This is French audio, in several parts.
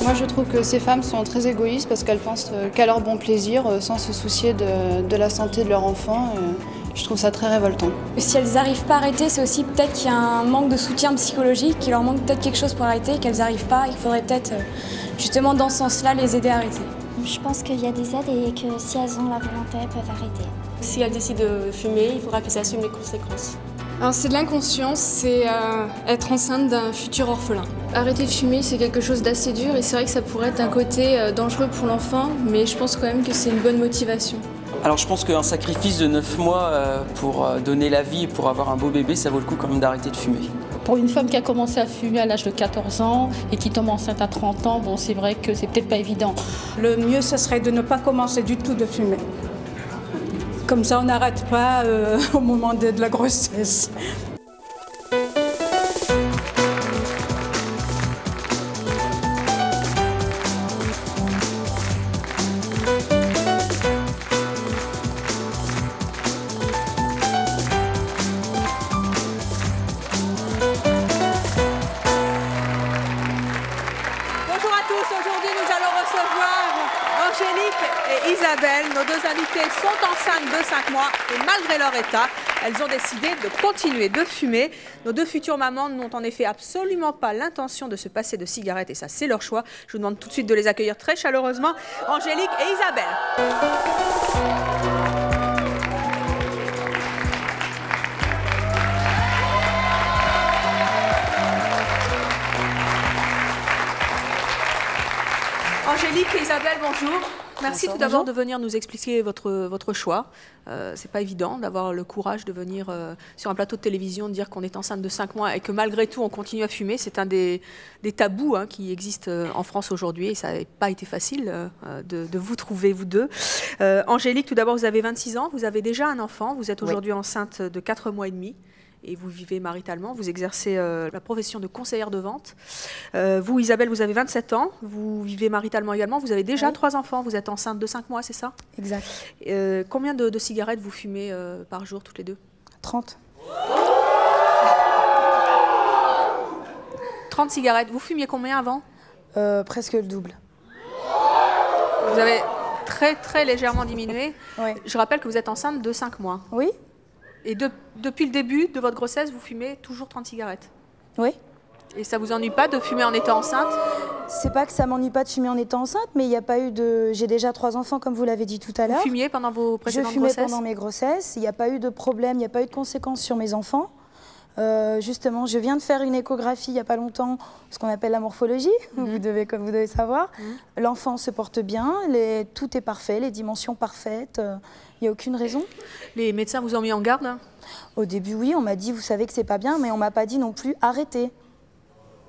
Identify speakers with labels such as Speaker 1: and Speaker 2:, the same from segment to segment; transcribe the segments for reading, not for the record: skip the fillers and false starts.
Speaker 1: Moi je trouve que ces femmes sont très égoïstes parce qu'elles pensent qu'à leur bon plaisir sans se soucier de la santé de leur enfant. Je trouve ça très révoltant.
Speaker 2: Si elles n'arrivent pas à arrêter, c'est aussi peut-être qu'il y a un manque de soutien psychologique, qu'il leur manque peut-être quelque chose pour arrêter, qu'elles n'arrivent pas. Il faudrait peut-être justement dans ce sens-là les aider à arrêter.
Speaker 3: Je pense qu'il y a des aides et que si elles ont la volonté, elles peuvent arrêter.
Speaker 4: Si elles décident de fumer, il faudra qu'elles assument les conséquences.
Speaker 5: C'est de l'inconscience, c'est être enceinte d'un futur orphelin. Arrêter de fumer, c'est quelque chose d'assez dur et c'est vrai que ça pourrait être un côté dangereux pour l'enfant, mais je pense quand même que c'est une bonne motivation.
Speaker 6: Alors je pense qu'un sacrifice de 9 mois pour donner la vie et pour avoir un beau bébé, ça vaut le coup quand même d'arrêter de fumer.
Speaker 7: Pour une femme qui a commencé à fumer à l'âge de 14 ans et qui tombe enceinte à 30 ans, bon, c'est vrai que c'est peut-être pas évident.
Speaker 8: Le mieux, ce serait de ne pas commencer du tout de fumer. Comme ça, on n'arrête pas au moment de la grossesse.
Speaker 9: Aujourd'hui, nous allons recevoir Angélique et Isabelle. Nos deux invitées sont enceintes de 5 mois et malgré leur état, elles ont décidé de continuer de fumer. Nos deux futures mamans n'ont en effet absolument pas l'intention de se passer de cigarettes et ça, c'est leur choix. Je vous demande tout de suite de les accueillir très chaleureusement, Angélique et Isabelle. Angélique et Isabelle, bonjour. Merci tout d'abord de venir nous expliquer votre choix. C'est pas évident d'avoir le courage de venir sur un plateau de télévision, de dire qu'on est enceinte de 5 mois et que malgré tout on continue à fumer. C'est un des tabous qui existent en France aujourd'hui et ça n'a pas été facile de vous trouver, vous deux. Angélique, tout d'abord, vous avez 26 ans, vous avez déjà un enfant, vous êtes aujourd'hui enceinte de 4 mois et demi. Et vous vivez maritalement, vous exercez la profession de conseillère de vente. Vous, Isabelle, vous avez 27 ans, vous vivez maritalement également, vous avez déjà 3 enfants, vous êtes enceinte de 5 mois, c'est ça?
Speaker 10: Exact.
Speaker 9: Combien de cigarettes vous fumez par jour, toutes les deux?
Speaker 10: 30.
Speaker 9: 30 cigarettes. Vous fumiez combien avant?
Speaker 10: Presque le double.
Speaker 9: Vous avez très légèrement diminué.
Speaker 10: Oui.
Speaker 9: Je rappelle que vous êtes enceinte de 5 mois.
Speaker 10: Oui.
Speaker 9: Et depuis le début de votre grossesse, vous fumez toujours 30 cigarettes?
Speaker 10: Oui.
Speaker 9: Et ça vous ennuie pas de fumer en étant enceinte?
Speaker 10: C'est pas que ça m'ennuie pas de fumer en étant enceinte, mais il n'y a pas eu de... J'ai déjà 3 enfants, comme vous l'avez dit tout à l'heure.
Speaker 9: Vous fumiez pendant vos précédentes grossesses?
Speaker 10: Je fumais pendant mes grossesses. Il n'y a pas eu de problème, il n'y a pas eu de conséquences sur mes enfants. Justement, je viens de faire une échographie il n'y a pas longtemps, ce qu'on appelle la morphologie, comme vous devez savoir. L'enfant se porte bien, tout est parfait, les dimensions parfaites, il n'y a aucune raison.
Speaker 9: Les médecins vous ont mis en garde?
Speaker 10: Au début, oui, on m'a dit, vous savez que c'est pas bien, mais on m'a pas dit non plus arrêtez.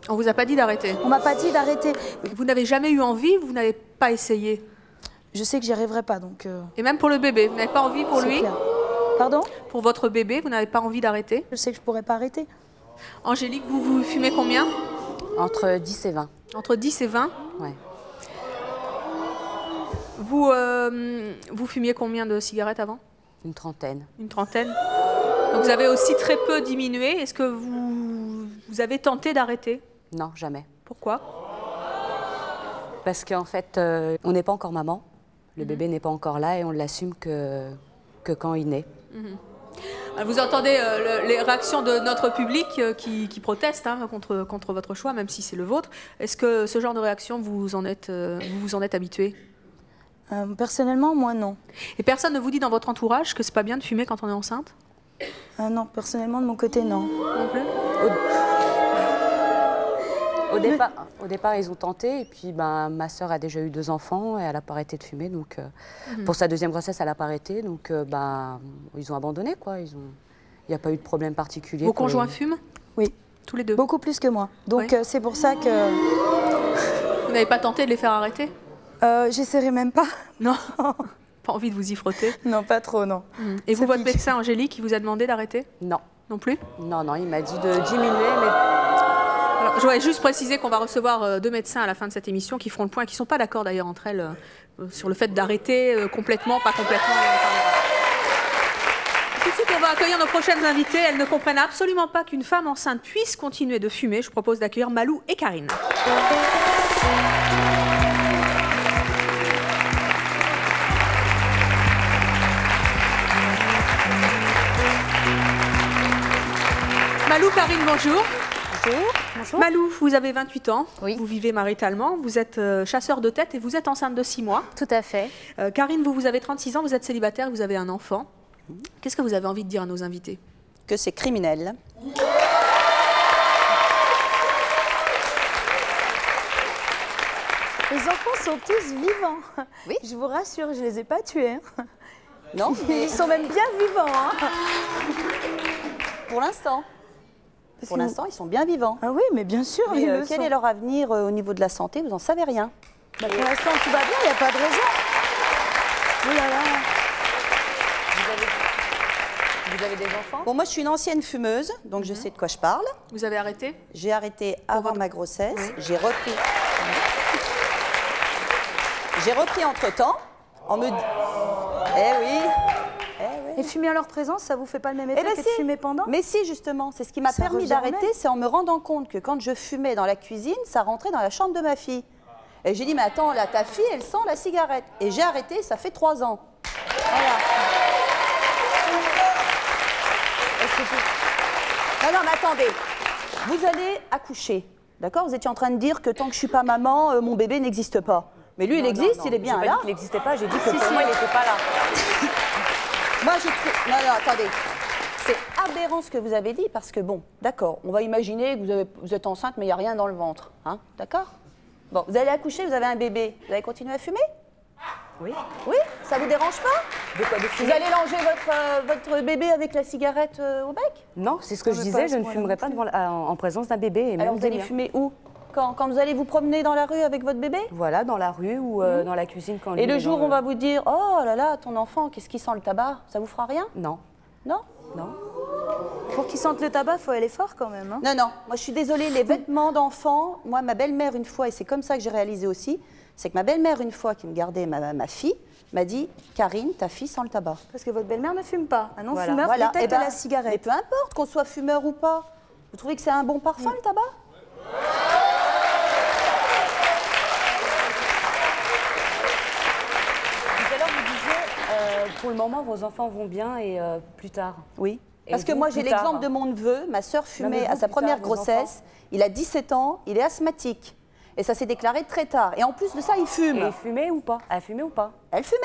Speaker 9: On vous a pas dit d'arrêter?
Speaker 10: On m'a pas dit d'arrêter.
Speaker 9: Vous n'avez jamais eu envie, vous n'avez pas essayé?
Speaker 10: Je sais que j'y arriverai pas, donc...
Speaker 9: Et même pour le bébé, vous n'avez pas envie pour lui?
Speaker 10: Clair. Pardon?
Speaker 9: Pour votre bébé, vous n'avez pas envie d'arrêter?
Speaker 10: Je sais que je pourrais pas arrêter.
Speaker 9: Angélique, vous fumez combien?
Speaker 11: Entre 10 et 20.
Speaker 9: Entre 10 et 20?
Speaker 11: Ouais.
Speaker 9: Vous fumiez combien de cigarettes avant?
Speaker 11: Une trentaine.
Speaker 9: Une trentaine? Donc vous avez aussi très peu diminué. Est-ce que vous avez tenté d'arrêter?
Speaker 11: Non, jamais.
Speaker 9: Pourquoi?
Speaker 11: Parce qu'en fait, on n'est pas encore maman. Le bébé n'est pas encore là et on l'assume que quand il naît.
Speaker 9: Vous entendez les réactions de notre public qui proteste contre votre choix, même si c'est le vôtre. Est-ce que ce genre de réaction, vous vous en êtes habitué?
Speaker 10: Personnellement, moi, non.
Speaker 9: Et personne ne vous dit dans votre entourage que c'est pas bien de fumer quand on est enceinte?
Speaker 10: Non, personnellement, de mon côté, non.
Speaker 9: Non plus?
Speaker 11: Au départ, ils ont tenté, et puis ma sœur a déjà eu 2 enfants, et elle n'a pas arrêté de fumer, donc pour sa deuxième grossesse, elle n'a pas arrêté, donc ils ont abandonné, quoi. Il n'y a pas eu de problème particulier.
Speaker 9: Vos conjoints fument?
Speaker 10: Oui.
Speaker 9: Tous les deux?
Speaker 10: Beaucoup plus que moi, donc c'est pour ça que...
Speaker 9: Vous n'avez pas tenté de les faire arrêter?
Speaker 10: J'essaierai même pas.
Speaker 9: Non. Pas envie de vous y frotter?
Speaker 10: Non, pas trop, non.
Speaker 9: Et vous, votre médecin, Angélique, il vous a demandé d'arrêter?
Speaker 11: Non.
Speaker 9: Non plus?
Speaker 11: Non, il m'a dit de diminuer, mais...
Speaker 9: Alors, je voudrais juste préciser qu'on va recevoir 2 médecins à la fin de cette émission qui feront le point, qui ne sont pas d'accord d'ailleurs entre elles sur le fait d'arrêter complètement, pas complètement. Tout de suite, on va accueillir nos prochaines invitées. Elles ne comprennent absolument pas qu'une femme enceinte puisse continuer de fumer. Je propose d'accueillir Malou et Karine. Malou, Karine, bonjour.
Speaker 12: Bonjour. Bonjour.
Speaker 9: Malou, vous avez 28 ans,
Speaker 12: oui.
Speaker 9: Vous vivez maritalement, vous êtes chasseur de tête et vous êtes enceinte de 6 mois.
Speaker 12: Tout à fait.
Speaker 9: Karine, vous avez 36 ans, vous êtes célibataire, vous avez un enfant. Qu'est-ce que vous avez envie de dire à nos invités?
Speaker 13: Que c'est criminel.
Speaker 10: Les enfants sont tous vivants. Oui. Je vous rassure, je ne les ai pas tués. Hein.
Speaker 13: Non,
Speaker 10: mais... Ils sont même bien vivants. Hein.
Speaker 13: Pour l'instant. Pour l'instant, ils sont bien vivants.
Speaker 10: Ah oui, mais bien sûr.
Speaker 13: Mais, quel est leur avenir au niveau de la santé? Vous n'en savez rien.
Speaker 10: Bah, pour l'instant, tout va bien, il n'y a pas de raison. Oh là là.
Speaker 13: Vous avez des enfants? Bon, moi, je suis une ancienne fumeuse, donc je sais de quoi je parle.
Speaker 9: Vous avez arrêté?
Speaker 13: J'ai arrêté avant ma grossesse. Oui. J'ai repris. J'ai repris entre-temps, en me... Eh oui.
Speaker 10: Et fumer en leur présence, ça vous fait pas le même effet que de fumer pendant?
Speaker 13: Mais si, justement. C'est ce qui m'a permis d'arrêter, c'est en me rendant compte que quand je fumais dans la cuisine, ça rentrait dans la chambre de ma fille. Et j'ai dit, mais attends, là, ta fille, elle sent la cigarette. Et j'ai arrêté, ça fait 3 ans. Voilà. Non, mais attendez. Vous allez accoucher, d'accord? Vous étiez en train de dire que tant que je suis pas maman, mon bébé n'existe pas. Mais lui, il existe, il est bien là.
Speaker 11: J'ai pas dit qu'il n'existait pas, j'ai dit que pour moi, il n'était pas là.
Speaker 13: Moi, je trouve... Non, attendez. C'est aberrant ce que vous avez dit, parce que bon, d'accord, on va imaginer que vous êtes enceinte, mais il n'y a rien dans le ventre. Hein, d'accord? Bon, vous allez accoucher, vous avez un bébé. Vous allez continuer à fumer? Oui. Oui? Ça vous dérange pas? De quoi, de fumer? Vous allez langer votre bébé avec la cigarette au bec?
Speaker 11: Non, c'est ce que je disais, je ne fumerai pas en présence d'un bébé. Et
Speaker 13: alors, vous allez fumer où? Quand vous allez vous promener dans la rue avec votre bébé?
Speaker 11: Voilà, dans la rue ou dans la cuisine. Quand
Speaker 13: et le jour où on va vous dire, oh là là, ton enfant, qu'est-ce qu'il sent le tabac? Ça vous fera rien?
Speaker 11: Non.
Speaker 13: Non?
Speaker 11: Non.
Speaker 10: Pour qu'ils sentent le tabac, il faut aller fort quand même. Hein.
Speaker 13: Non, non. Moi, je suis désolée, les vêtements d'enfant, moi, ma belle-mère, une fois, et c'est comme ça que j'ai réalisé aussi, c'est que ma belle-mère, une fois, qui me gardait ma fille, m'a dit, Karine, ta fille sent le tabac.
Speaker 10: Parce que votre belle-mère ne fume pas. Un non-fumeur détecte la cigarette.
Speaker 13: Mais peu importe qu'on soit fumeur ou pas. Vous trouvez que c'est un bon parfum, le tabac?
Speaker 11: Pour le moment, vos enfants vont bien et plus tard.
Speaker 13: Oui. Parce que moi, j'ai l'exemple de mon neveu. Ma sœur fumait à sa première grossesse. Il a 17 ans, il est asthmatique. Et ça s'est déclaré très tard. Et en plus de ça, il fume.
Speaker 11: Et il fumait ou pas? Elle fumait ou pas?
Speaker 13: Elle fumait.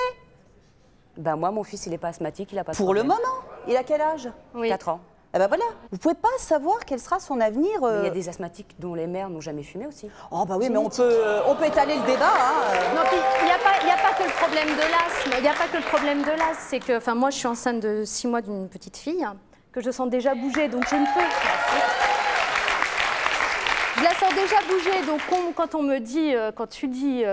Speaker 11: Ben moi, mon fils, il n'est pas asthmatique, il n'a pas de
Speaker 13: Pour
Speaker 11: problème.
Speaker 13: le moment. Il a quel âge?
Speaker 11: 4 ans.
Speaker 13: Eh ben voilà. Vous pouvez pas savoir quel sera son avenir.
Speaker 11: Il y a des asthmatiques dont les mères n'ont jamais fumé aussi.
Speaker 13: Oh bah oui, mais on peut étaler le débat. Hein.
Speaker 12: Non, puis il n'y a pas que le problème de l'asthme. Il n'y a pas que le problème de l'asthme, c'est que, enfin, moi, je suis enceinte de 6 mois d'une petite fille que je sens déjà bouger, donc je ne peux. Je la sens déjà bouger, donc quand on me dit, quand tu dis,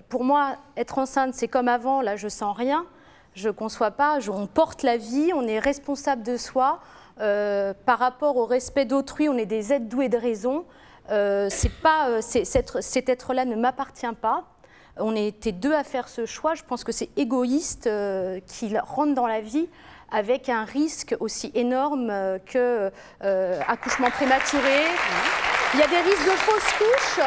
Speaker 12: pour moi, être enceinte, c'est comme avant. Là, je sens rien. Je ne conçois pas, on porte la vie, on est responsable de soi. Par rapport au respect d'autrui, on est des êtres doués de raison. Cet être-là ne m'appartient pas. On était 2 à faire ce choix. Je pense que c'est égoïste qu'il rentre dans la vie avec un risque aussi énorme que accouchement prématuré. Il y a des risques de fausses couches.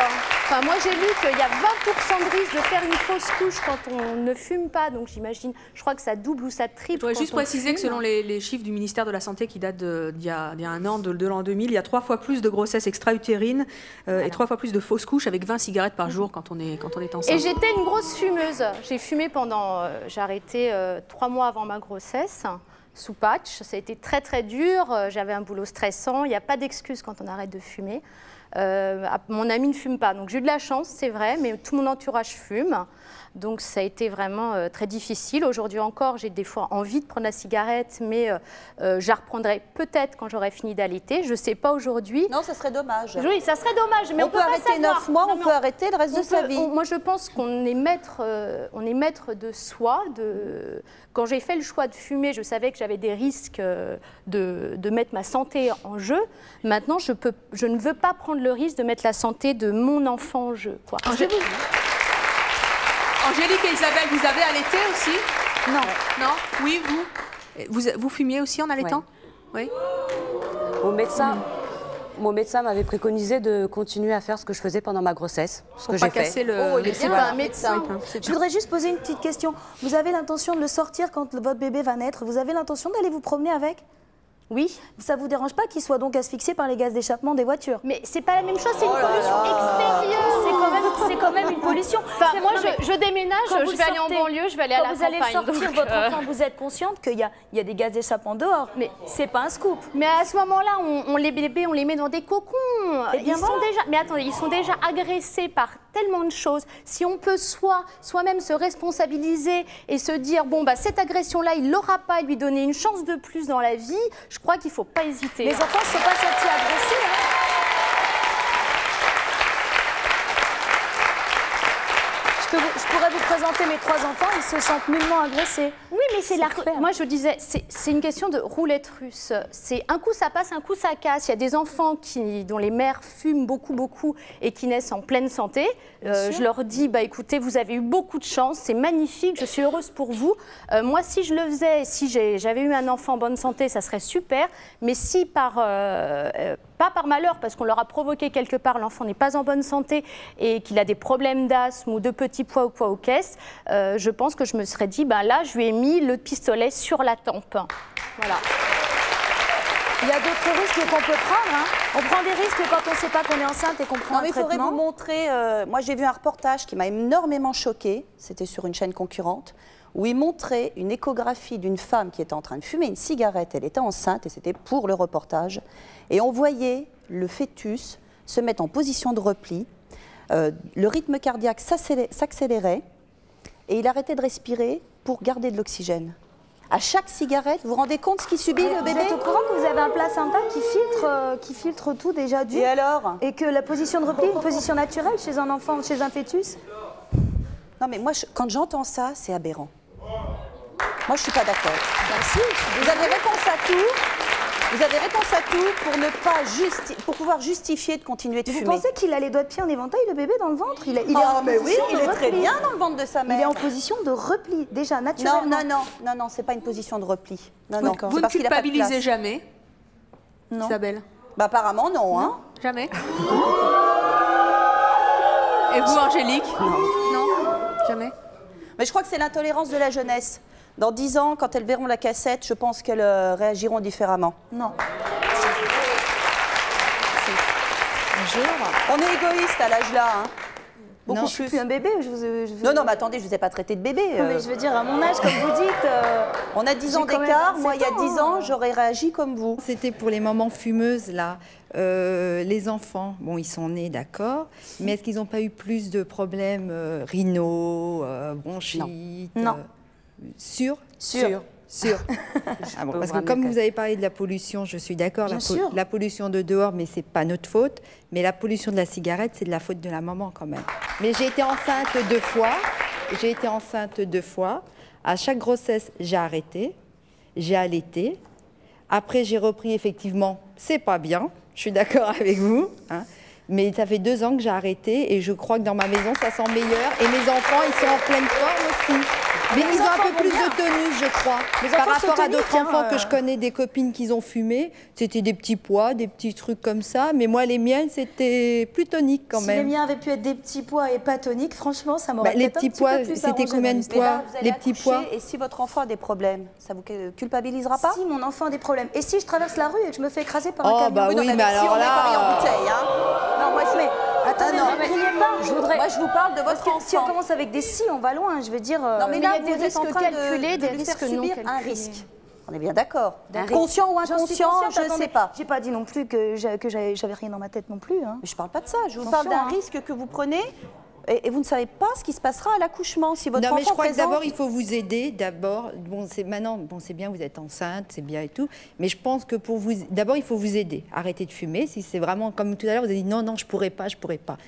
Speaker 12: Enfin, moi, j'ai lu qu'il y a 20% de risque de faire une fausse couche quand on ne fume pas. Donc, j'imagine, je crois que ça double ou ça triple.
Speaker 9: Je voudrais juste préciser que selon les chiffres du ministère de la Santé qui datent d'il y a un an, de l'an 2000, il y a 3 fois plus de grossesses extra-utérines et 3 fois plus de fausses couches avec 20 cigarettes par jour quand on est enceinte.
Speaker 12: Et j'étais une grosse fumeuse. J'ai fumé pendant... j'ai arrêté 3 mois avant ma grossesse. Sous patch, ça a été très très dur, j'avais un boulot stressant, il n'y a pas d'excuse quand on arrête de fumer. Mon ami ne fume pas, donc j'ai eu de la chance, c'est vrai, mais tout mon entourage fume. Donc ça a été vraiment très difficile. Aujourd'hui encore, j'ai des fois envie de prendre la cigarette, mais je la reprendrai peut-être quand j'aurai fini d'allaiter. Je ne sais pas aujourd'hui.
Speaker 13: Non, ça serait dommage.
Speaker 12: Oui, ça serait dommage, mais on peut
Speaker 13: arrêter 9 mois, on peut arrêter le reste de sa vie.
Speaker 12: Moi, je pense qu'on est maître, de soi. Quand j'ai fait le choix de fumer, je savais que j'avais des risques de mettre ma santé en jeu. Maintenant, je ne veux pas prendre le risque de mettre la santé de mon enfant en jeu. Quoi.
Speaker 9: Angélique et Isabelle, vous avez allaité aussi?
Speaker 10: Non.
Speaker 9: Non? Oui, vous fumiez aussi en allaitant? Oui.
Speaker 11: Au médecin, mon médecin m'avait préconisé de continuer à faire ce que je faisais pendant ma grossesse, ce que j'ai fait.
Speaker 9: Casser le...
Speaker 13: Oh, il est pas un médecin.
Speaker 10: Je voudrais juste poser une petite question. Vous avez l'intention de le sortir quand votre bébé va naître? Vous avez l'intention d'aller vous promener avec?
Speaker 12: Oui.
Speaker 10: Ça vous dérange pas qu'il soit donc asphyxié par les gaz d'échappement des voitures?
Speaker 12: Mais c'est pas la même chose, c'est une pollution extérieure.
Speaker 3: C'est quand même une pollution.
Speaker 12: Enfin, moi, je déménage, je vais aller en banlieue, je vais aller à la campagne.
Speaker 3: Quand vous allez sortir votre enfant, vous êtes consciente qu'il y a des gaz d'échappement dehors. Mais c'est pas un scoop.
Speaker 12: Mais à ce moment-là, les bébés, on les met dans des cocons. Ils sont déjà, mais attendez, ils sont déjà agressés par tellement de choses. Si on peut soi-même se responsabiliser et se dire, bon, bah, cette agression-là, il l'aura pas, et lui donner une chance de plus dans la vie, je crois qu'il ne faut pas hésiter.
Speaker 10: Les enfants ne sont pas sentis agressés. Je pourrais vous présenter mes 3 enfants, ils se sentent nullement agressés.
Speaker 12: Oui, mais c'est moi je disais, c'est une question de roulette russe. C'est un coup ça passe, un coup ça casse. Il y a des enfants dont les mères fument beaucoup et qui naissent en pleine santé. Je leur dis, bah écoutez, vous avez eu beaucoup de chance, c'est magnifique, je suis heureuse pour vous. Moi, si je le faisais, si j'avais eu un enfant en bonne santé, ça serait super. Mais si pas par malheur, parce qu'on leur a provoqué quelque part, l'enfant n'est pas en bonne santé et qu'il a des problèmes d'asthme ou de petits pois ou poids aux caisses, je pense que je me serais dit, ben là, je lui ai mis le pistolet sur la tempe. Voilà.
Speaker 10: Il y a d'autres risques qu'on peut prendre. Hein. On prend des risques quand on ne sait pas qu'on est enceinte et qu'on prend un traitement.
Speaker 13: Il faudrait vous montrer. Moi, j'ai vu un reportage qui m'a énormément choquée. C'était sur une chaîne concurrente, où il montrait une échographie d'une femme qui était en train de fumer une cigarette. Elle était enceinte et c'était pour le reportage. Et on voyait le fœtus se mettre en position de repli. Le rythme cardiaque s'accélérait et il arrêtait de respirer pour garder de l'oxygène. À chaque cigarette, vous vous rendez compte ce qu'il subit, le bébé?
Speaker 10: Vous êtes au courant que vous avez un placenta qui filtre tout déjà dû?
Speaker 13: Et alors?
Speaker 10: Et que la position de repli est une position naturelle chez un enfant, chez un fœtus?
Speaker 13: Non mais moi, quand j'entends ça, c'est aberrant. Moi, je suis pas d'accord.
Speaker 10: Merci.
Speaker 13: Vous avez réponse à tout. Vous avez réponse à tout pour ne pas pour pouvoir justifier de continuer de fumer.
Speaker 10: Vous pensez qu'il a les doigts de pied en éventail, le bébé, dans le ventre? Il est
Speaker 13: mais oui, il est très bien dans le ventre de sa mère.
Speaker 10: Il est en position de repli, déjà, naturellement.
Speaker 13: Non, c'est pas une position de repli. Non.
Speaker 9: Vous ne culpabilisez jamais,
Speaker 10: non.
Speaker 9: Isabelle?
Speaker 13: Bah apparemment non, hein.
Speaker 9: Jamais. Et vous, Angélique? Non, jamais.
Speaker 13: Mais je crois que c'est l'intolérance de la jeunesse. Dans 10 ans, quand elles verront la cassette, je pense qu'elles réagiront différemment.
Speaker 10: Non.
Speaker 13: Bonjour. On est égoïste à l'âge-là, hein.
Speaker 10: Beaucoup plus. Je suis plus un bébé.
Speaker 13: Non, mais attendez, je ne vous ai pas traité de bébé.
Speaker 10: Mais je veux dire, à mon âge, comme vous dites...
Speaker 13: On a 10 ans d'écart. Moi, il y a 10 ans, j'aurais réagi comme vous.
Speaker 14: C'était pour les mamans fumeuses, là. Les enfants, bon, ils sont nés, d'accord. Mais est-ce qu'ils n'ont pas eu plus de problèmes rhino, bronchite?
Speaker 10: Non.
Speaker 14: Sûr.
Speaker 11: Ah bon,
Speaker 14: parce que comme vous avez parlé de la pollution, je suis d'accord, la pollution de dehors, mais c'est pas notre faute. Mais la pollution de la cigarette, c'est de la faute de la maman quand même. Mais j'ai été enceinte 2 fois. À chaque grossesse, j'ai arrêté, j'ai allaité. Après, j'ai repris effectivement, c'est pas bien, je suis d'accord avec vous. Hein. Mais ça fait 2 ans que j'ai arrêté et je crois que dans ma maison, ça sent meilleur. Et mes enfants, ils sont en pleine forme aussi. Mais ils ont un peu plus de tonus, je crois. Par rapport à d'autres enfants que je connais, des copines qui ont fumé, c'était des petits pois, des petits trucs comme ça. Mais moi, les miennes, c'était plus tonique quand même.
Speaker 10: Si les miens avaient pu être des petits pois et pas toniques, franchement, ça m'aurait
Speaker 14: les petits pois, c'était combien de pois?
Speaker 13: Les petits pois. Et si votre enfant a des problèmes, ça vous culpabilisera pas?
Speaker 10: Si mon enfant a des problèmes. Et si je traverse la rue et que je me fais écraser par un camion?
Speaker 14: Bah oui, mais alors là...
Speaker 13: Non, moi je mets...
Speaker 10: Attendez, ne criez pas.
Speaker 13: Moi, je vous parle de votre enfant.
Speaker 10: Si on commence avec des si, on va loin. Je veux dire...
Speaker 13: Non, mais là,
Speaker 12: il y a des risques calculés, des risques non
Speaker 13: calculés. Un risque. On est bien d'accord. Conscient ou inconscient, je ne sais pas.
Speaker 10: J'ai pas dit non plus que j'avais rien dans ma tête non plus. Hein.
Speaker 13: Mais je parle pas de ça. Je vous parle d'un risque que vous prenez. Et vous ne savez pas ce qui se passera à l'accouchement si votre enfant
Speaker 14: mais je crois
Speaker 13: présente...
Speaker 14: que d'abord il faut vous aider. D'abord, bon, c'est maintenant, bon, c'est bien, vous êtes enceinte, c'est bien et tout. Mais je pense que pour vous, d'abord il faut vous aider. Arrêtez de fumer. Si c'est vraiment comme tout à l'heure, vous avez dit non, je pourrais pas.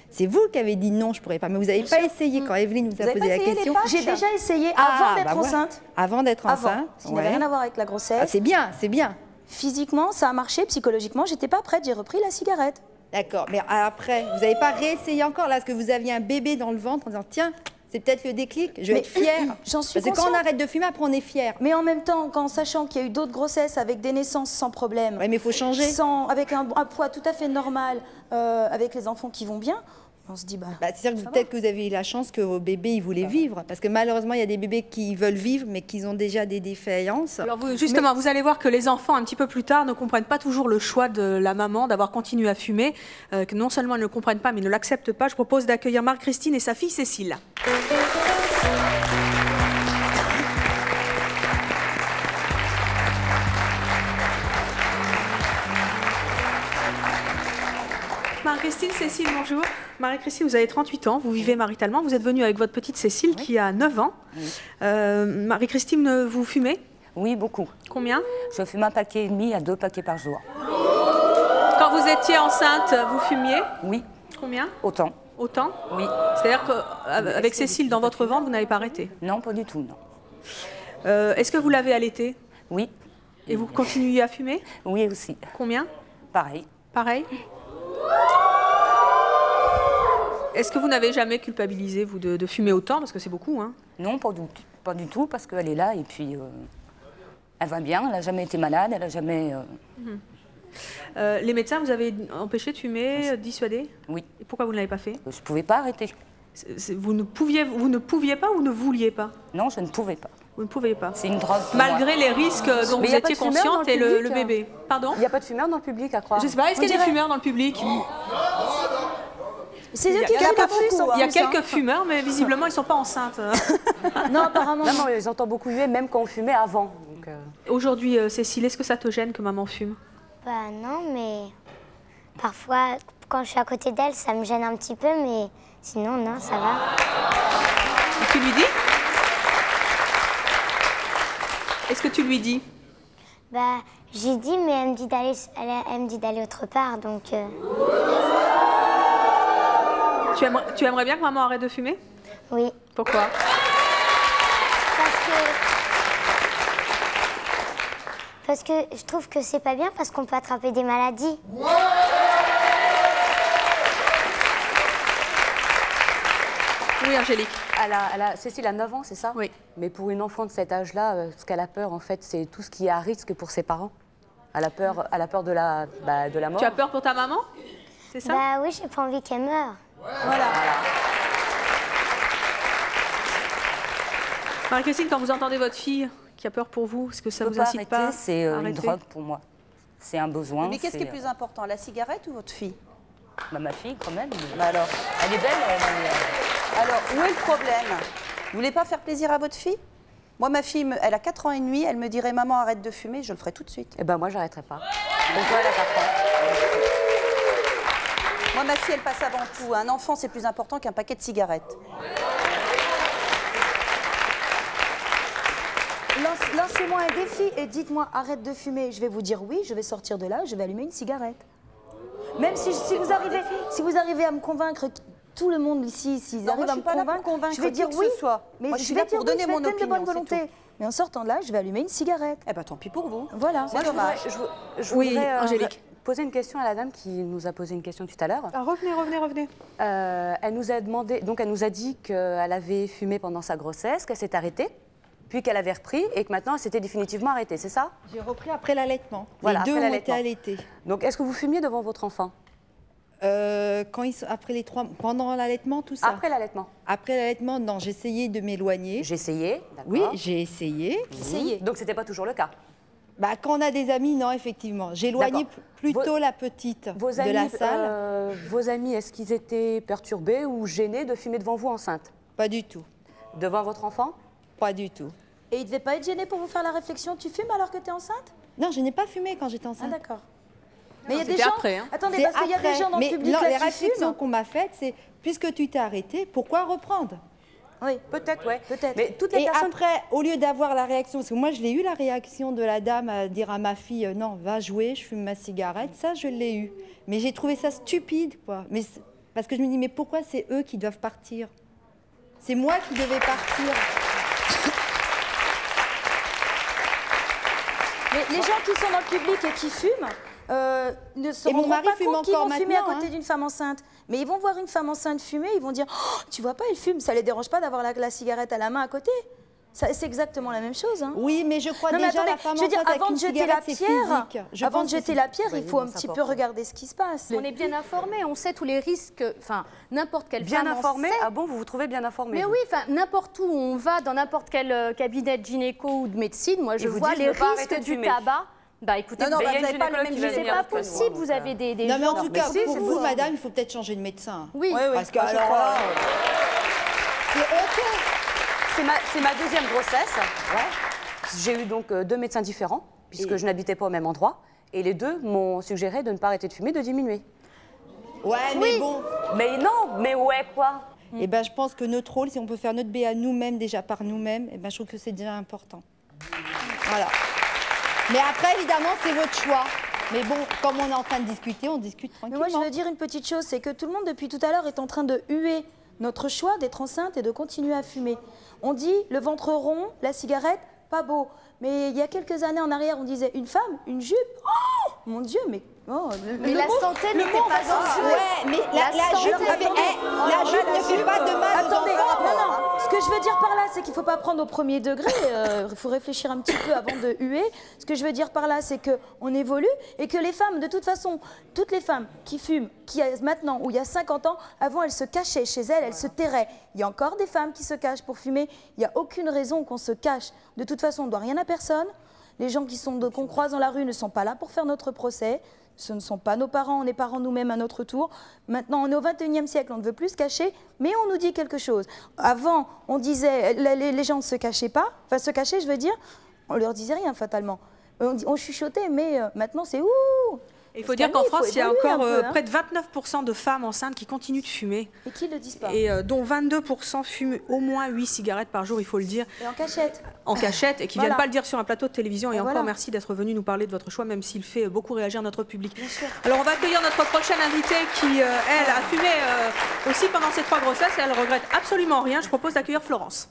Speaker 14: C'est vous qui avez dit non, je pourrais pas. Mais vous n'avez pas essayé quand Evelyne vous a posé la question.
Speaker 10: J'ai déjà essayé avant d'être enceinte.
Speaker 14: Avant d'être enceinte.
Speaker 10: Ça n'avait rien à voir avec la grossesse.
Speaker 14: Ah, c'est bien, c'est bien.
Speaker 10: Physiquement, ça a marché. Psychologiquement, j'étais pas prête. J'ai repris la cigarette.
Speaker 14: D'accord, mais après, vous n'avez pas réessayé encore, là, parce que vous aviez un bébé dans le ventre en disant, tiens, C'est peut-être le déclic. Je vais être fière.
Speaker 10: J'en suis
Speaker 14: Parce que quand on arrête de fumer, après on est fière.
Speaker 10: Mais en même temps, en sachant qu'il y a eu d'autres grossesses avec des naissances sans problème.
Speaker 14: Oui, mais il faut changer.
Speaker 10: Avec un poids tout à fait normal, avec les enfants qui vont bien. On se dit,
Speaker 14: c'est sûr que peut-être que vous avez eu la chance que vos bébés, ils voulaient vivre. Parce que malheureusement, il y a des bébés qui veulent vivre, mais qui ont déjà des défaillances.
Speaker 9: Alors justement, vous allez voir que les enfants, un petit peu plus tard, ne comprennent pas toujours le choix de la maman d'avoir continué à fumer. Que non seulement ils ne le comprennent pas, mais ils ne l'acceptent pas. Je propose d'accueillir Marie-Christine et sa fille Cécile. Marie-Christine, Cécile, bonjour. Marie-Christine, vous avez 38 ans, vous vivez maritalement, vous êtes venue avec votre petite Cécile qui a 9 ans. Marie-Christine, vous fumez?
Speaker 15: Oui, beaucoup.
Speaker 9: Combien?
Speaker 15: Je fume 1,5 paquet à 2 paquets par jour.
Speaker 9: Quand vous étiez enceinte, vous fumiez?
Speaker 15: Oui.
Speaker 9: Combien?
Speaker 15: Autant.
Speaker 9: Autant?
Speaker 15: Oui.
Speaker 9: C'est-à-dire qu'avec Cécile dans votre ventre, vous n'avez pas arrêté?
Speaker 15: Non, pas du tout, non.
Speaker 9: Est-ce que vous l'avez allaitée?
Speaker 15: Oui.
Speaker 9: Et vous continuez à fumer?
Speaker 15: Oui, aussi.
Speaker 9: Combien?
Speaker 15: Pareil.
Speaker 9: Pareil? Est-ce que vous n'avez jamais culpabilisé, vous, de fumer autant? Parce que c'est beaucoup, hein.
Speaker 15: Non, pas du tout, parce qu'elle est là et puis elle va bien, elle n'a jamais été malade, elle n'a jamais...
Speaker 9: Les médecins, vous avez empêché de fumer, dissuadé?
Speaker 15: Oui.
Speaker 9: Et pourquoi vous ne l'avez pas fait?
Speaker 15: Je ne pouvais pas arrêter.
Speaker 9: Vous ne pouviez pas ou ne vouliez pas?
Speaker 15: Non, je ne pouvais pas.
Speaker 9: Vous ne pouviez pas?
Speaker 15: C'est une drogue.
Speaker 9: Malgré les risques dont vous étiez consciente et le bébé. Pardon?
Speaker 15: Il n'y a pas de fumeurs dans le public, à croire.
Speaker 9: Je ne sais pas, est-ce qu'il y a des fumeurs dans le public?
Speaker 10: C'est eux qui refusent.
Speaker 9: Il y a quelques fumeurs, mais visiblement, ils ne sont pas enceintes.
Speaker 10: Non, apparemment.
Speaker 15: Non, ils entendent beaucoup huer, même quand on fumait avant.
Speaker 9: Aujourd'hui, Cécile, est-ce que ça te gêne que maman fume?
Speaker 16: Bah non, mais parfois, quand je suis à côté d'elle, ça me gêne un petit peu, mais sinon, non, ça va.
Speaker 9: Et tu lui dis? Est-ce que tu lui dis?
Speaker 16: Bah, j'ai dit, mais elle me dit d'aller autre part, donc...
Speaker 9: Tu aimerais bien que maman arrête de fumer?
Speaker 16: Oui.
Speaker 9: Pourquoi?
Speaker 16: Parce que je trouve que c'est pas bien, parce qu'on peut attraper des maladies.
Speaker 9: Oui, Angélique.
Speaker 11: Cécile a 9 ans, c'est ça?
Speaker 9: Oui.
Speaker 11: Mais pour une enfant de cet âge-là, ce qu'elle a peur, en fait, c'est tout ce qui est à risque pour ses parents. Elle a peur de la mort.
Speaker 9: Tu as peur pour ta maman? C'est ça?
Speaker 16: Bah oui, j'ai pas envie qu'elle meure.
Speaker 9: Voilà. Marie-Christine, quand vous entendez votre fille qui a peur pour vous, est-ce que ça vous incite pas à arrêter?
Speaker 15: C'est une drogue pour moi. C'est un besoin.
Speaker 13: Mais qu'est-ce qui est plus important, la cigarette ou votre fille?
Speaker 15: Ma fille, quand même.
Speaker 13: Bah alors,
Speaker 15: elle est belle.
Speaker 13: Alors, où est le problème? Vous voulez pas faire plaisir à votre fille? Moi, ma fille, elle a 4 ans et demi, elle me dirait « Maman, arrête de fumer », je le ferai tout de suite.
Speaker 11: Eh ben moi, j'arrêterai pas.
Speaker 13: Donc toi, elle a 4 ans. Moi, ma fille, elle passe avant tout. Un enfant, c'est plus important qu'un paquet de cigarettes.
Speaker 10: Lancez-moi un défi et dites-moi arrête de fumer. Je vais vous dire oui, je vais sortir de là, je vais allumer une cigarette. Même si vous arrivez à me convaincre, tout le monde ici, s'ils arrivent à me convaincre, je vais dire oui.
Speaker 13: Mais moi, je suis là pour donner mon opinion,
Speaker 10: de bonne volonté. Mais en sortant de là, je vais allumer une cigarette.
Speaker 13: Eh ben tant pis pour vous.
Speaker 10: Voilà.
Speaker 13: C'est dommage.
Speaker 11: Je voudrais, Angélique, poser une question à la dame qui nous a posé une question tout à l'heure.
Speaker 9: Ah, revenez.
Speaker 11: Elle nous a demandé, donc elle nous a dit qu'elle avait fumé pendant sa grossesse, qu'elle s'est arrêtée, puis qu'elle avait repris et que maintenant elle s'était définitivement arrêtée, c'est ça?
Speaker 14: J'ai repris après l'allaitement.
Speaker 11: Voilà,
Speaker 14: les deux ont été allaités.
Speaker 11: Donc est-ce que vous fumiez devant votre enfant?
Speaker 14: Après les 3 pendant l'allaitement, tout ça.
Speaker 11: Après l'allaitement?
Speaker 14: Après l'allaitement, non, j'essayais de m'éloigner.
Speaker 11: J'ai essayé, d'accord.
Speaker 14: Oui, j'ai essayé.
Speaker 11: Donc c'était pas toujours le cas?
Speaker 14: Bah, quand on a des amis, non, effectivement. J'éloignais plutôt la petite de la salle.
Speaker 11: Vos amis, est-ce qu'ils étaient perturbés ou gênés de fumer devant vous enceinte?
Speaker 14: Pas du tout.
Speaker 11: Devant votre enfant?
Speaker 14: Pas du tout.
Speaker 10: Et il ne devait pas être gêné pour vous faire la réflexion, tu fumes alors que tu es enceinte?
Speaker 14: Non, je n'ai pas fumé quand j'étais enceinte.
Speaker 10: Ah d'accord. Mais il y a des gens...
Speaker 9: après, hein.
Speaker 10: Attendez, parce qu'il y a des gens dans le public
Speaker 14: les réflexions qu'on m'a faites, c'est puisque tu t'es arrêté, pourquoi reprendre?
Speaker 10: Oui,
Speaker 11: peut-être, ouais.
Speaker 10: Peut-être.
Speaker 11: Mais toutes les personnes...
Speaker 14: après, au lieu d'avoir la réaction, parce que moi je l'ai eu la réaction de la dame à dire à ma fille non, va jouer, je fume ma cigarette, ça je l'ai eu. Mais j'ai trouvé ça stupide, quoi. Mais parce que je me dis, mais pourquoi c'est eux qui doivent partir? C'est moi qui devais partir.
Speaker 10: Mais les gens qui sont dans le public et qui fument ne se rendront pas compte qu'ils vont fumer à côté d'une femme enceinte. Mais ils vont voir une femme enceinte fumer, ils vont dire oh, tu vois pas, elle fume, ça les dérange pas d'avoir la cigarette à la main à côté. C'est exactement la même chose. Hein.
Speaker 14: Oui, mais je crois
Speaker 10: non,
Speaker 14: déjà
Speaker 10: attendez,
Speaker 14: la femme
Speaker 10: je veux dire,
Speaker 14: enceinte
Speaker 10: avant de jeter la pierre, avant de jeter la pierre, il faut un petit peu regarder ce qui se passe.
Speaker 12: On est bien informé, on sait tous les risques, enfin n'importe quelle
Speaker 11: bien
Speaker 12: femme
Speaker 11: informée.
Speaker 12: Ah
Speaker 11: bon, vous vous trouvez bien informée?
Speaker 12: Mais oui, enfin n'importe où on va, dans n'importe quel cabinet de gynéco ou de médecine, moi je vois les risques du tabac. Bah écoutez,
Speaker 13: vous n'avez pas le même
Speaker 12: c'est pas possible, vous avez des
Speaker 14: non, mais en
Speaker 12: gens...
Speaker 14: tout cas, pour vous, madame, il faut peut-être changer de médecin.
Speaker 12: Oui,
Speaker 14: parce que alors là,
Speaker 11: c'est honteux. C'est ma deuxième grossesse. Ouais. J'ai eu donc 2 médecins différents, puisque je n'habitais pas au même endroit. Et les 2 m'ont suggéré de ne pas arrêter de fumer, de diminuer.
Speaker 14: Ouais, mais bon.
Speaker 11: Mais non, mais ouais, quoi.
Speaker 14: Eh ben, je pense que notre rôle, si on peut faire notre BA nous-mêmes, déjà par nous-mêmes, eh ben, je trouve que c'est déjà important. Voilà. Mais après, évidemment, c'est votre choix. Mais bon, comme on est en train de discuter, on discute tranquillement.
Speaker 10: Mais moi, je veux dire une petite chose, c'est que tout le monde, depuis tout à l'heure, est en train de huer notre choix d'être enceinte et de continuer à fumer. On dit le ventre rond, la cigarette, pas beau. Mais il y a quelques années en arrière, on disait une femme, une jupe. Oh mon Dieu, mais... Oh,
Speaker 12: mais la santé n'était pas en jeu.
Speaker 14: Ouais, mais la jupe ne fait pas de mal aux enfants.
Speaker 10: Non, ce que je veux dire par là, c'est qu'il ne faut pas prendre au premier degré. Il faut réfléchir un petit peu avant de huer. Ce que je veux dire par là, c'est qu'on évolue et que les femmes, de toute façon, toutes les femmes qui fument, qui maintenant ou il y a 50 ans, avant elles se cachaient chez elles, elles se tairaient. Il y a encore des femmes qui se cachent pour fumer. Il n'y a aucune raison qu'on se cache. De toute façon, on ne doit rien à personne. Les gens qu'on croise dans la rue ne sont pas là pour faire notre procès. Ce ne sont pas nos parents, on est parents nous-mêmes à notre tour. Maintenant, on est au XXIe siècle, on ne veut plus se cacher, mais on nous dit quelque chose. Avant, on disait, les gens ne se cachaient pas. Enfin, se cacher, je veux dire, on leur disait rien fatalement. On chuchotait, mais maintenant, c'est ouh.
Speaker 9: Il faut dire qu'en France, il y a encore près de 29% de femmes enceintes qui continuent de fumer.
Speaker 10: Et qui ne le disent pas.
Speaker 9: Et dont 22% fument au moins 8 cigarettes par jour, il faut le dire.
Speaker 10: Et en cachette.
Speaker 9: En cachette, et qui ne viennent pas le dire sur un plateau de télévision. Et encore
Speaker 10: voilà.
Speaker 9: merci d'être venu nous parler de votre choix, même s'il fait beaucoup réagir notre public. Bien sûr. Alors on va accueillir notre prochaine invitée qui, elle, a fumé aussi pendant ses 3 grossesses et elle regrette absolument rien. Je propose d'accueillir Florence.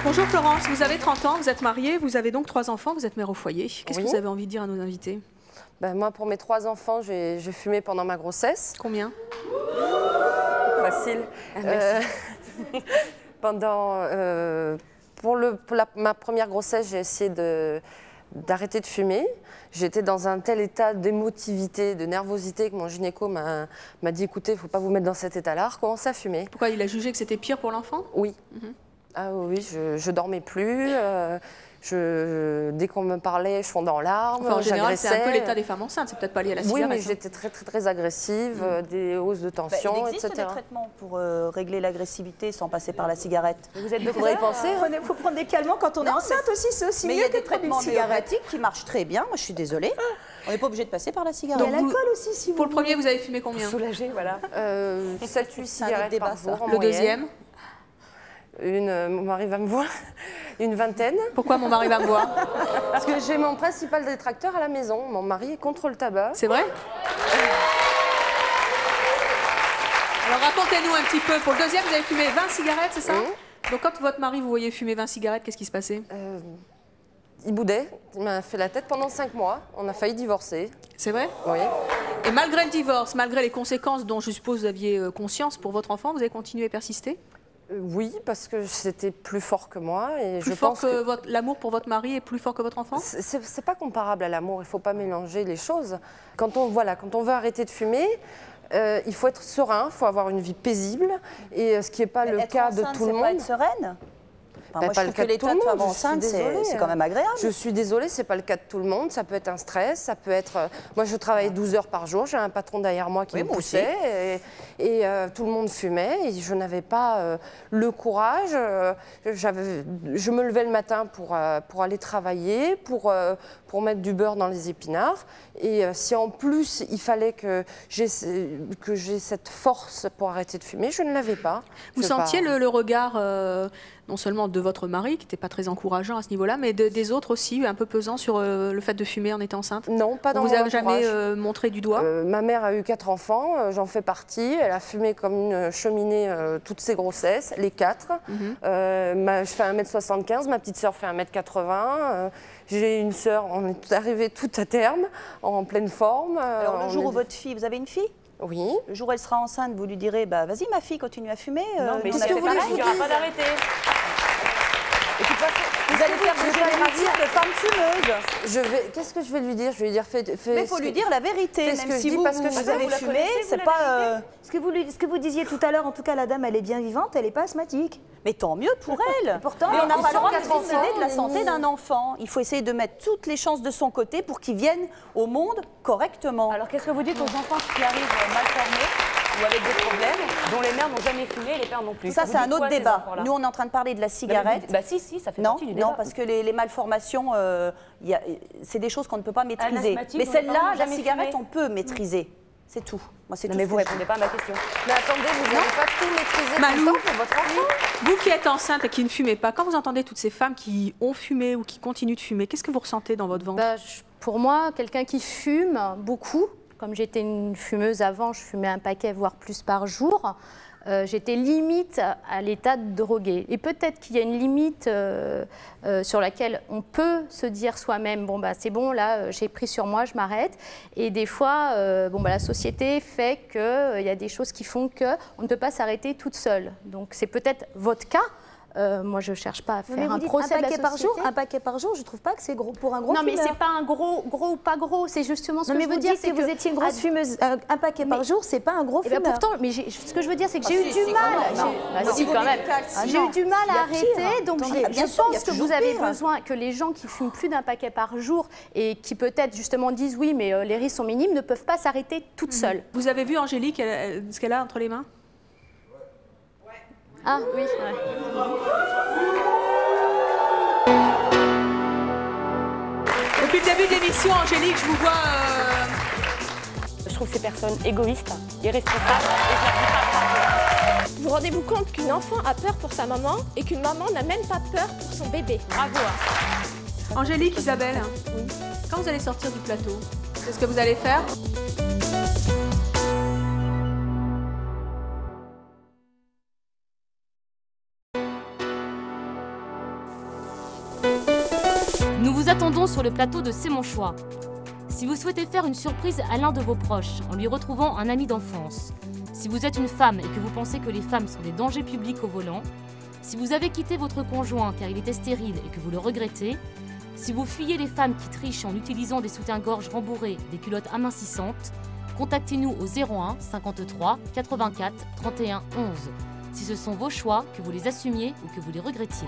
Speaker 9: Bonjour Florence, vous avez 30 ans, vous êtes mariée, vous avez donc 3 enfants, vous êtes mère au foyer. Qu'est-ce que vous avez envie de dire à nos invités?
Speaker 17: Moi, pour mes 3 enfants, j'ai fumé pendant ma grossesse.
Speaker 9: Combien?
Speaker 17: Facile. Pour ma première grossesse, j'ai essayé d'arrêter de fumer. J'étais dans un tel état d'émotivité, de nervosité que mon gynéco m'a dit, écoutez, il ne faut pas vous mettre dans cet état-là, recommencez à fumer.
Speaker 9: Pourquoi? Il a jugé que c'était pire pour l'enfant?
Speaker 17: Oui. Ah oui, je dormais plus. Dès qu'on me parlait, je fondais en larmes.
Speaker 9: Enfin, en général, c'est un peu l'état des femmes enceintes. C'est peut-être pas lié à la cigarette.
Speaker 17: Oui, mais j'étais très agressive, des hausses de tension,
Speaker 13: il existe
Speaker 17: etc.
Speaker 13: des traitements pour régler l'agressivité sans passer par la cigarette.
Speaker 17: Vous êtes de quoi y penser?
Speaker 13: Il faut prendre des calmants quand on est enceinte aussi, c'est aussi mieux que de prendre des cigarettes qui marchent très bien. Moi, je suis désolée. On n'est pas obligé de passer par la cigarette.
Speaker 10: Il y a l'alcool aussi, si vous
Speaker 9: Pour le premier, vous avez fumé combien?
Speaker 11: Soulagé, voilà.
Speaker 17: 7-8 cigarettes par jour en
Speaker 9: moyenne. Le deuxième?
Speaker 17: Mon mari va me voir, une vingtaine.
Speaker 9: Pourquoi mon mari va me voir?
Speaker 17: Parce que j'ai mon principal détracteur à la maison. Mon mari est contre le tabac.
Speaker 9: C'est vrai? Alors racontez-nous un petit peu. Pour le deuxième, vous avez fumé 20 cigarettes, c'est ça? Donc quand votre mari vous voyait fumer 20 cigarettes, qu'est-ce qui se passait?
Speaker 17: Il boudait. Il m'a fait la tête pendant 5 mois. On a failli divorcer.
Speaker 9: C'est vrai?
Speaker 17: Oui.
Speaker 9: Et malgré le divorce, malgré les conséquences dont je suppose vous aviez conscience pour votre enfant, vous avez continué à persister?
Speaker 17: Oui, parce que c'était plus fort que moi. Et
Speaker 9: plus fort que l'amour pour votre mari est plus fort que votre enfant?
Speaker 17: C'est pas comparable à l'amour, il ne faut pas mélanger les choses. Quand on veut arrêter de fumer, il faut être serein, il faut avoir une vie paisible, et ce qui n'est pas le cas de tout le monde.
Speaker 13: Pas être sereine? Moi, je trouve que l'état de femme enceinte, c'est quand même agréable.
Speaker 17: Je suis désolée, ce n'est pas le cas de tout le monde. Ça peut être un stress, ça peut être... Moi, je travaille 12 heures par jour. J'ai un patron derrière moi qui me poussait. Et tout le monde fumait. Et je n'avais pas le courage. Je me levais le matin pour aller travailler, pour mettre du beurre dans les épinards. Et si en plus, il fallait que j'ai cette force pour arrêter de fumer, je ne l'avais pas.
Speaker 9: Vous sentiez le regard non seulement de votre mari, qui n'était pas très encourageant à ce niveau-là, mais des autres aussi, un peu pesants sur le fait de fumer en étant enceinte?
Speaker 17: Non, pas dans mon
Speaker 9: entourage.
Speaker 17: entourage.
Speaker 9: Vous avez jamais montré du doigt?
Speaker 17: Ma mère a eu 4 enfants, j'en fais partie. Elle a fumé comme une cheminée toutes ses grossesses, les 4. Je fais 1m75, ma petite sœur fait 1m80. J'ai une sœur, on est arrivés tout à terme, en pleine forme.
Speaker 13: Alors le jour où votre fille, vous avez une fille?
Speaker 17: Oui.
Speaker 13: Le jour où elle sera enceinte, vous lui direz, bah, vas-y ma fille, continue à fumer.
Speaker 15: Non, mais
Speaker 13: tout
Speaker 15: ça
Speaker 13: ce que
Speaker 15: fait
Speaker 13: vous
Speaker 15: pareil,
Speaker 13: voulez.
Speaker 15: il n'y aura pas d'arrêter.
Speaker 13: Vous allez faire des générations de femmes fumeuses.
Speaker 17: Qu'est-ce que je vais lui dire? Je vais lui dire,
Speaker 13: mais il faut lui dire la vérité, même si vous avez fumé, c'est pas...
Speaker 10: Ce que vous disiez tout à l'heure, en tout cas, la dame, elle est bien vivante, elle n'est pas asthmatique.
Speaker 13: Mais tant mieux pour elle.
Speaker 10: Pourtant,
Speaker 13: mais on n'a pas le droit de
Speaker 10: enfants,
Speaker 13: décider de la santé d'un enfant. Il faut essayer de mettre toutes les chances de son côté pour qu'il vienne au monde correctement.
Speaker 15: Alors qu'est-ce que vous dites aux enfants qui arrivent mal formés ou avec des problèmes, dont les mères n'ont jamais fumé et les pères non plus?
Speaker 13: Ça, c'est un autre débat. Nous, on est en train de parler de la cigarette.
Speaker 15: Bah si, ça fait partie du débat.
Speaker 13: Non, parce que les malformations, c'est des choses qu'on ne peut pas maîtriser. Mais
Speaker 15: dont
Speaker 13: celle-là,
Speaker 15: les parents n'ont
Speaker 13: la
Speaker 15: jamais
Speaker 13: cigarette,
Speaker 15: fumé.
Speaker 13: on peut maîtriser. C'est tout. Moi, c'est tout.
Speaker 15: Mais vous ne répondez pas à ma question.
Speaker 17: Mais attendez, vous n'avez pas tout maîtrisé tout le temps pour votre enfant?
Speaker 9: Vous qui êtes enceinte et qui ne fumez pas, quand vous entendez toutes ces femmes qui ont fumé ou qui continuent de fumer, qu'est-ce que vous ressentez dans votre ventre?
Speaker 12: Pour moi, quelqu'un qui fume beaucoup, comme j'étais une fumeuse avant, je fumais un paquet, voire plus par jour, j'étais limite à l'état de droguée. Et peut-être qu'il y a une limite sur laquelle on peut se dire soi-même, bon, bah, c'est bon, là, j'ai pris sur moi, je m'arrête. Et des fois, la société fait qu'il y a des choses qui font qu'on ne peut pas s'arrêter toute seule. Donc c'est peut-être votre cas. Moi, je ne cherche pas à faire un procès de la société.
Speaker 10: Un paquet par jour, je ne trouve pas que c'est gros pour un gros
Speaker 12: fumeur. Non, mais
Speaker 10: fumeur.
Speaker 12: c'est pas un gros ou pas gros, c'est justement ce que je veux
Speaker 10: vous
Speaker 12: dire.
Speaker 10: dites que vous étiez une grosse fumeuse. Un paquet par jour, c'est pas un gros fumeur.
Speaker 12: Pourtant, mais ce que je veux dire, c'est que j'ai eu du mal. J'ai eu du mal à arrêter, donc je pense que vous avez besoin que les gens qui fument plus d'un paquet par jour et qui peut-être justement disent oui, mais les risques sont minimes, ne peuvent pas s'arrêter toutes seules.
Speaker 9: Vous avez vu Angélique, ce qu'elle a entre les mains?
Speaker 12: Ah oui.
Speaker 9: Depuis le début de l'émission, Angélique, je vous vois...
Speaker 4: Je trouve ces personnes égoïstes, irresponsables et je leur dis pas bravo. Vous rendez-vous compte qu'une enfant a peur pour sa maman et qu'une maman n'a même pas peur pour son bébé? Bravo.
Speaker 9: Angélique, Isabelle, quand vous allez sortir du plateau, qu'est-ce que vous allez faire?
Speaker 18: Nous vous attendons sur le plateau de C'est mon choix. Si vous souhaitez faire une surprise à l'un de vos proches en lui retrouvant un ami d'enfance, si vous êtes une femme et que vous pensez que les femmes sont des dangers publics au volant, si vous avez quitté votre conjoint car il était stérile et que vous le regrettez, si vous fuyez les femmes qui trichent en utilisant des soutiens-gorge rembourrés, des culottes amincissantes, contactez-nous au 01 53 84 31 11 si ce sont vos choix, que vous les assumiez ou que vous les regrettiez.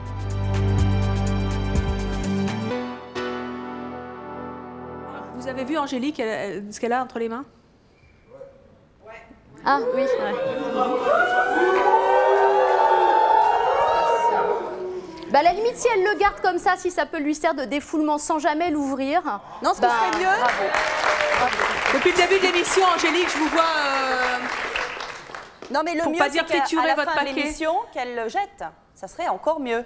Speaker 9: Vous avez vu Angélique, ce qu'elle a entre les mains?
Speaker 12: Ah oui. Bah, à la limite, si elle le garde comme ça, si ça peut lui servir de défoulement sans jamais l'ouvrir.
Speaker 13: Non, ce qui serait mieux.
Speaker 12: Bravo.
Speaker 9: Depuis le début de l'émission, Angélique, je vous vois.
Speaker 13: Non, mais le
Speaker 9: pour
Speaker 13: mieux,
Speaker 9: pas dire
Speaker 13: c'est
Speaker 9: triturer
Speaker 13: qu'à la
Speaker 9: votre
Speaker 13: fin de
Speaker 9: paquet.
Speaker 13: l'émission, qu'elle le jette. Ça serait encore mieux.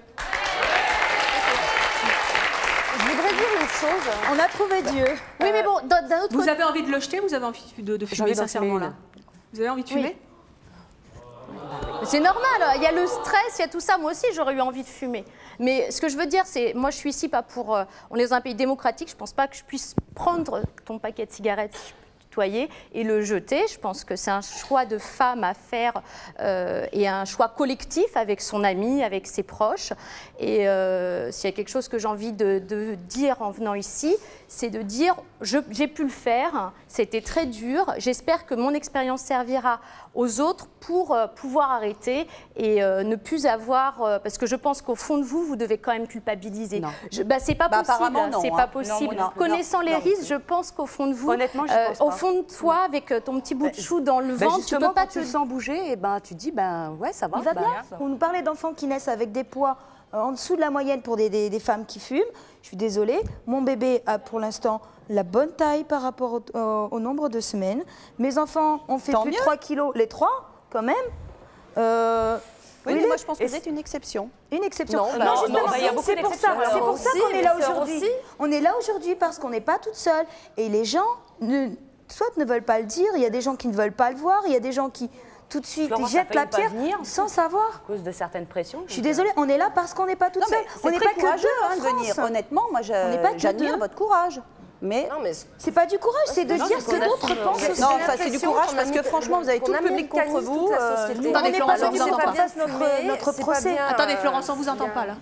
Speaker 12: Je voudrais dire une chose.
Speaker 10: On a trouvé Dieu.
Speaker 12: Oui, mais bon, d'un autre côté.
Speaker 9: Vous avez envie de le jeter ou vous avez envie de fumer sincèrement là? Vous avez envie de fumer?
Speaker 12: C'est normal, il y a le stress, il y a tout ça. Moi aussi, j'aurais eu envie de fumer. Mais ce que je veux dire, c'est, moi, je suis ici pas pour... on est dans un pays démocratique, je pense pas que je puisse prendre ton paquet de cigarettes et le jeter. Je pense que c'est un choix de femme à faire et un choix collectif avec son ami, avec ses proches. Et s'il y a quelque chose que j'ai envie de dire en venant ici, c'est de dire j'ai pu le faire, c'était très dur, j'espère que mon expérience servira aux autres pour pouvoir arrêter et ne plus avoir... parce que je pense qu'au fond de vous, vous devez quand même culpabiliser. C'est pas possible. C'est pas possible. Connaissant les risques, je pense qu'au fond de vous,
Speaker 11: honnêtement, je pense pas.
Speaker 12: au fond de toi, avec ton petit bout de chou dans le ventre, tu peux pas te...
Speaker 11: sens bouger, et tu dis, ouais, ça va.
Speaker 10: Il va bien. On nous parlait d'enfants qui naissent avec des poids en dessous de la moyenne pour des femmes qui fument. Je suis désolée, mon bébé a pour l'instant la bonne taille par rapport au nombre de semaines. Mes enfants ont fait plus de 3 kilos, les 3 quand même.
Speaker 13: Oui, mais moi je pense que c'est une exception.
Speaker 10: Une exception.
Speaker 13: Non,
Speaker 10: justement, c'est pour ça qu'on est là aujourd'hui. On est là aujourd'hui parce qu'on n'est pas toute seule. Et les gens, soit ne veulent pas le dire, il y a des gens qui ne veulent pas le voir, il y a des gens qui tout de suite ils jettent la pierre sans savoir.
Speaker 11: À cause de certaines pressions.
Speaker 10: Je suis désolée, on est là parce qu'on n'est pas toute seule. On n'est pas que deux
Speaker 13: de venir. Honnêtement, moi j'admire votre courage. Mais
Speaker 10: c'est pas du courage, c'est de dire ce que d'autres pensent aussi.
Speaker 13: Non, ça c'est du courage parce que franchement, vous avez tout le public contre vous.
Speaker 10: On n'est pas obligé qu'on fasse notre procès.
Speaker 9: Attendez, Florence, on vous entend pas là.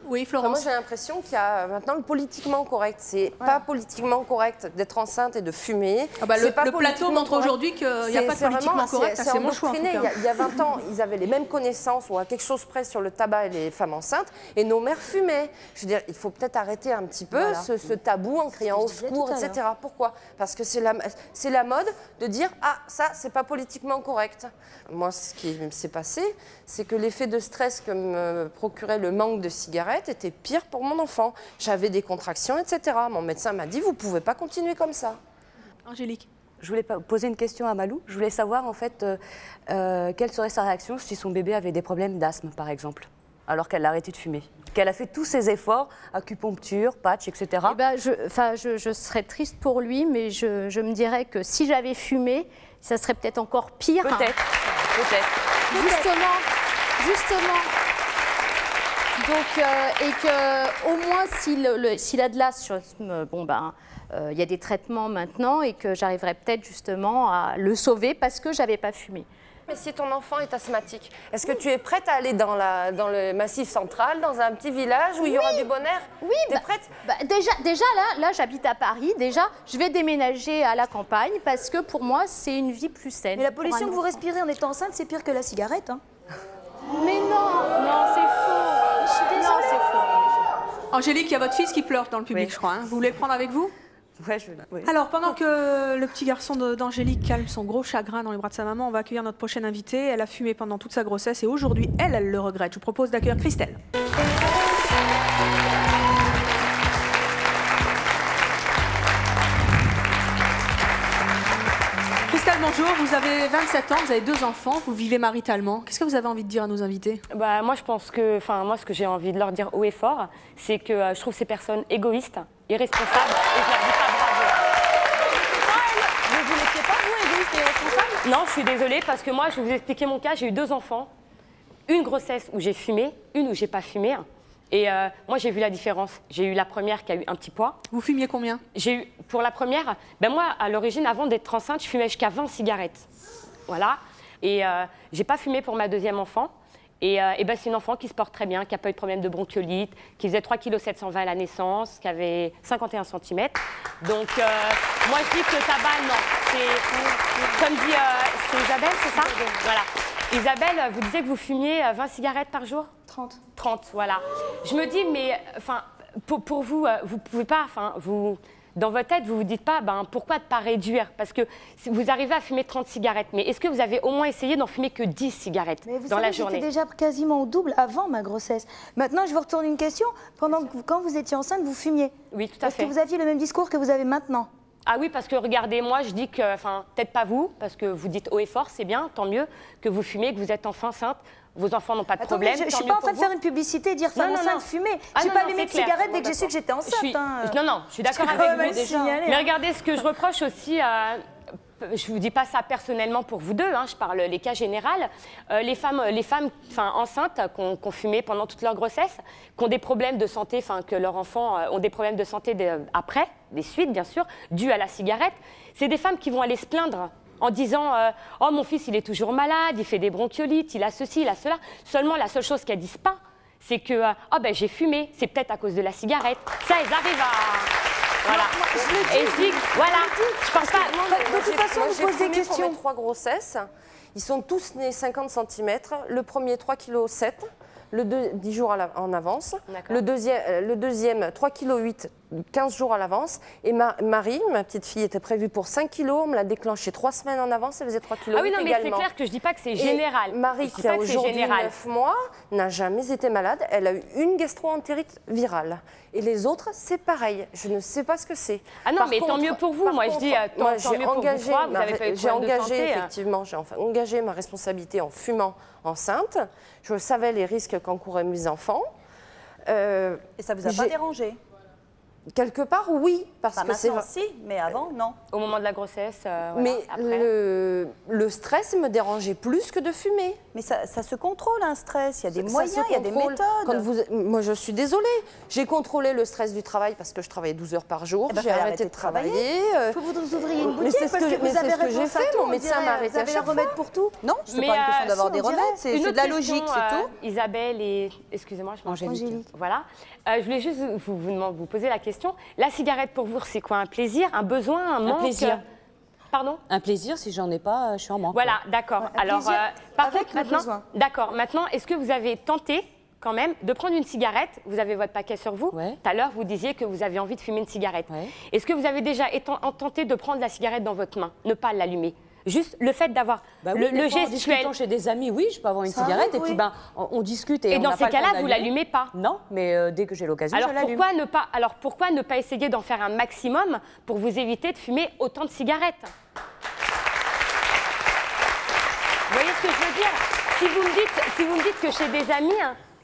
Speaker 9: Oui, Florence.
Speaker 17: Moi, j'ai l'impression qu'il y a maintenant le politiquement correct. C'est pas politiquement correct d'être enceinte et de fumer.
Speaker 9: Le plateau montre aujourd'hui qu'il n'y a pas de politiquement correct. C'est mon choix, en tout cas.
Speaker 17: Il y a 20 ans, ils avaient les mêmes connaissances ou à quelque chose près sur le tabac et les femmes enceintes, et nos mères fumaient. Je veux dire, il faut peut-être arrêter un petit peu ce tabou en criant au secours, etc. Pourquoi? Parce que c'est la mode de dire « Ah, ça, c'est pas politiquement correct ». Moi, ce qui s'est passé, c'est que l'effet de stress que me procurait le manque de cigarettes était pire pour mon enfant. J'avais des contractions, etc. Mon médecin m'a dit, vous ne pouvez pas continuer comme ça.
Speaker 9: Angélique.
Speaker 11: Je voulais poser une question à Malou. Je voulais savoir, en fait, quelle serait sa réaction si son bébé avait des problèmes d'asthme, par exemple, alors qu'elle a arrêté de fumer. Qu'elle a fait tous ses efforts, acupuncture, patch, etc.
Speaker 12: Eh ben, je serais triste pour lui, mais je me dirais que si j'avais fumé, ça serait peut-être encore pire.
Speaker 11: Peut-être.
Speaker 12: Justement. Donc, et qu'au moins, s'il a de l'asthme, il y a des traitements maintenant et que j'arriverais peut-être justement à le sauver parce que j'avais pas fumé.
Speaker 17: Mais si ton enfant est asthmatique, est-ce que tu es prête à aller dans le Massif central, dans un petit village où il y aura du bon air?
Speaker 12: Oui,
Speaker 17: t'es prête?
Speaker 12: Déjà là j'habite à Paris. Déjà, je vais déménager à la campagne parce que pour moi, c'est une vie plus saine.
Speaker 10: Mais la pollution que vous respirez en étant enceinte, c'est pire que la cigarette. Hein.
Speaker 12: Mais non, c'est faux. Je suis désolée.
Speaker 9: Non, c'est faux. Angélique, il y a votre fils qui pleure dans le public, je crois. Hein. Vous voulez le prendre avec vous?
Speaker 11: Ouais, je veux. Oui.
Speaker 9: Alors, pendant que le petit garçon d'Angélique calme son gros chagrin dans les bras de sa maman, on va accueillir notre prochaine invitée. Elle a fumé pendant toute sa grossesse et aujourd'hui, elle le regrette. Je vous propose d'accueillir Christelle. Christelle, bonjour. Vous avez 27 ans, vous avez 2 enfants, vous vivez maritalement. Qu'est-ce que vous avez envie de dire à nos invités?
Speaker 19: Moi, je pense que, moi, ce que j'ai envie de leur dire haut et fort, c'est que je trouve ces personnes égoïstes, irresponsables, et je leur dis pas bravo.
Speaker 9: Vous n'étiez pas, vous, égoïste et irresponsable?
Speaker 19: Non, je suis désolée, parce que moi, je vais vous expliquer mon cas. J'ai eu 2 enfants, une grossesse où j'ai fumé, une où j'ai pas fumé. Et moi, j'ai vu la différence. J'ai eu la première qui a eu un petit poids.
Speaker 9: Vous fumiez combien?
Speaker 19: J'ai eu, pour la première, moi, à l'origine, avant d'être enceinte, je fumais jusqu'à 20 cigarettes. Voilà. Et j'ai pas fumé pour ma deuxième enfant. Et c'est une enfant qui se porte très bien, qui n'a pas eu de problème de bronchiolite, qui faisait 3,720 kg à la naissance, qui avait 51 cm. Donc, moi, je dis que le tabac, non. C'est, comme dit c'est Isabelle, c'est ça? Voilà. Isabelle, vous disiez que vous fumiez 20 cigarettes par jour?
Speaker 10: 30.
Speaker 19: 30, voilà. Je me dis, mais pour vous, vous pouvez pas, dans votre tête, vous vous dites pas, pourquoi ne pas réduire? Parce que vous arrivez à fumer 30 cigarettes, mais est-ce que vous avez au moins essayé d'en fumer que 10 cigarettes dans la journée?
Speaker 10: J'étais déjà quasiment au double avant ma grossesse. Maintenant, je vous retourne une question. Quand vous étiez enceinte, vous fumiez?
Speaker 19: Oui, tout à fait.
Speaker 10: Est-ce que vous aviez le même discours que vous avez maintenant?
Speaker 19: Ah oui, parce que regardez, moi je dis que, peut-être pas vous, parce que vous dites haut et fort, c'est bien, tant mieux que vous fumez, que vous êtes enfin enceinte, vos enfants n'ont pas de problème.
Speaker 10: Je ne suis pas en train de faire une publicité et dire femme enceinte, fumer. Je n'ai pas allumé de cigarette dès que j'ai su que j'étais enceinte.
Speaker 19: Non, je suis d'accord avec vous déjà. Mais regardez, ce que je reproche aussi je ne vous dis pas ça personnellement pour vous deux, je parle les cas général. Les femmes enceintes qui ont fumé pendant toute leur grossesse, qui ont des problèmes de santé, que leurs enfants ont des problèmes de santé après, des suites bien sûr, dues à la cigarette, c'est des femmes qui vont aller se plaindre en disant « Oh, mon fils, il est toujours malade, il fait des bronchiolites, il a ceci, il a cela ». Seulement, la seule chose qu'elles ne disent pas, c'est que « Oh, j'ai fumé, c'est peut-être à cause de la cigarette ». Ça, elles arrivent à... Voilà. Et je dis, voilà, je pense pas.
Speaker 10: De toute façon, on vous pose des questions.
Speaker 17: Pour mes 3 grossesses, ils sont tous nés 50 cm. Le premier, 3,7 kg. 10 jours en avance. Le deuxième, 3,8 kg, 15 jours à l'avance. Et Marie, ma petite fille, était prévue pour 5 kg. On me l'a déclenchée 3 semaines en avance. Elle faisait 3,8 kg.
Speaker 19: Ah oui, non, mais
Speaker 17: également.
Speaker 19: c'est clair que je dis pas que c'est général.
Speaker 17: Et Marie, qui a aujourd'hui 9 mois, n'a jamais été malade. Elle a eu une gastro-entérite virale. Et les autres, c'est pareil. Je ne sais pas ce que c'est.
Speaker 19: Ah non, mais tant mieux pour vous. Moi, je dis tant mieux pour vous trois. Vous avez pas eu de problème de santé.
Speaker 17: Effectivement, j'ai engagé ma responsabilité en fumant enceinte. Je savais les risques qu'encouraient mes enfants.
Speaker 13: Et ça vous a pas dérangé?
Speaker 17: Quelque part, oui, parce que c'est
Speaker 13: si, mais avant, non.
Speaker 19: Au moment de la grossesse, voilà,
Speaker 17: mais
Speaker 19: après.
Speaker 17: le stress me dérangeait plus que de fumer.
Speaker 13: Mais ça se contrôle, un stress. Il y a des moyens, il y a des méthodes.
Speaker 17: Moi, je suis désolée. J'ai contrôlé le stress du travail parce que je travaillais 12 heures par jour. J'ai arrêté de travailler.
Speaker 13: Il faut que vous ouvriez une boutique parce que vous avez réponse à tout. Mon médecin m'a arrêté à chaque fois. Vous avez un remède pour tout? Non, ce n'est pas une question d'avoir des remèdes, c'est de la logique, c'est tout.
Speaker 19: Isabelle et... Excusez-moi, je Angélique. Voilà. Je voulais juste vous poser la question. La cigarette pour vous, c'est quoi? Un plaisir, un besoin, un manque?
Speaker 11: Un plaisir.
Speaker 19: Pardon?
Speaker 11: Un plaisir, si j'en ai pas, je suis en manque.
Speaker 19: Voilà, d'accord. Alors, par contre,
Speaker 13: maintenant,
Speaker 19: d'accord. Maintenant, est-ce que vous avez tenté quand même de prendre une cigarette? Vous avez votre paquet sur vous. Tout à l'heure, vous disiez que vous avez envie de fumer une cigarette. Est-ce que vous avez déjà tenté de prendre la cigarette dans votre main, ne pas l'allumer? Juste le fait d'avoir le gestuel.
Speaker 11: Chez des amis, oui, je peux avoir une cigarette et puis on discute.
Speaker 19: Et dans ces cas-là, vous l'allumez pas?
Speaker 11: Non, mais dès que j'ai l'occasion, je l'allume.
Speaker 19: Alors pourquoi ne pas essayer d'en faire un maximum pour vous éviter de fumer autant de cigarettes? Vous voyez ce que je veux dire? Si vous me dites que chez des amis,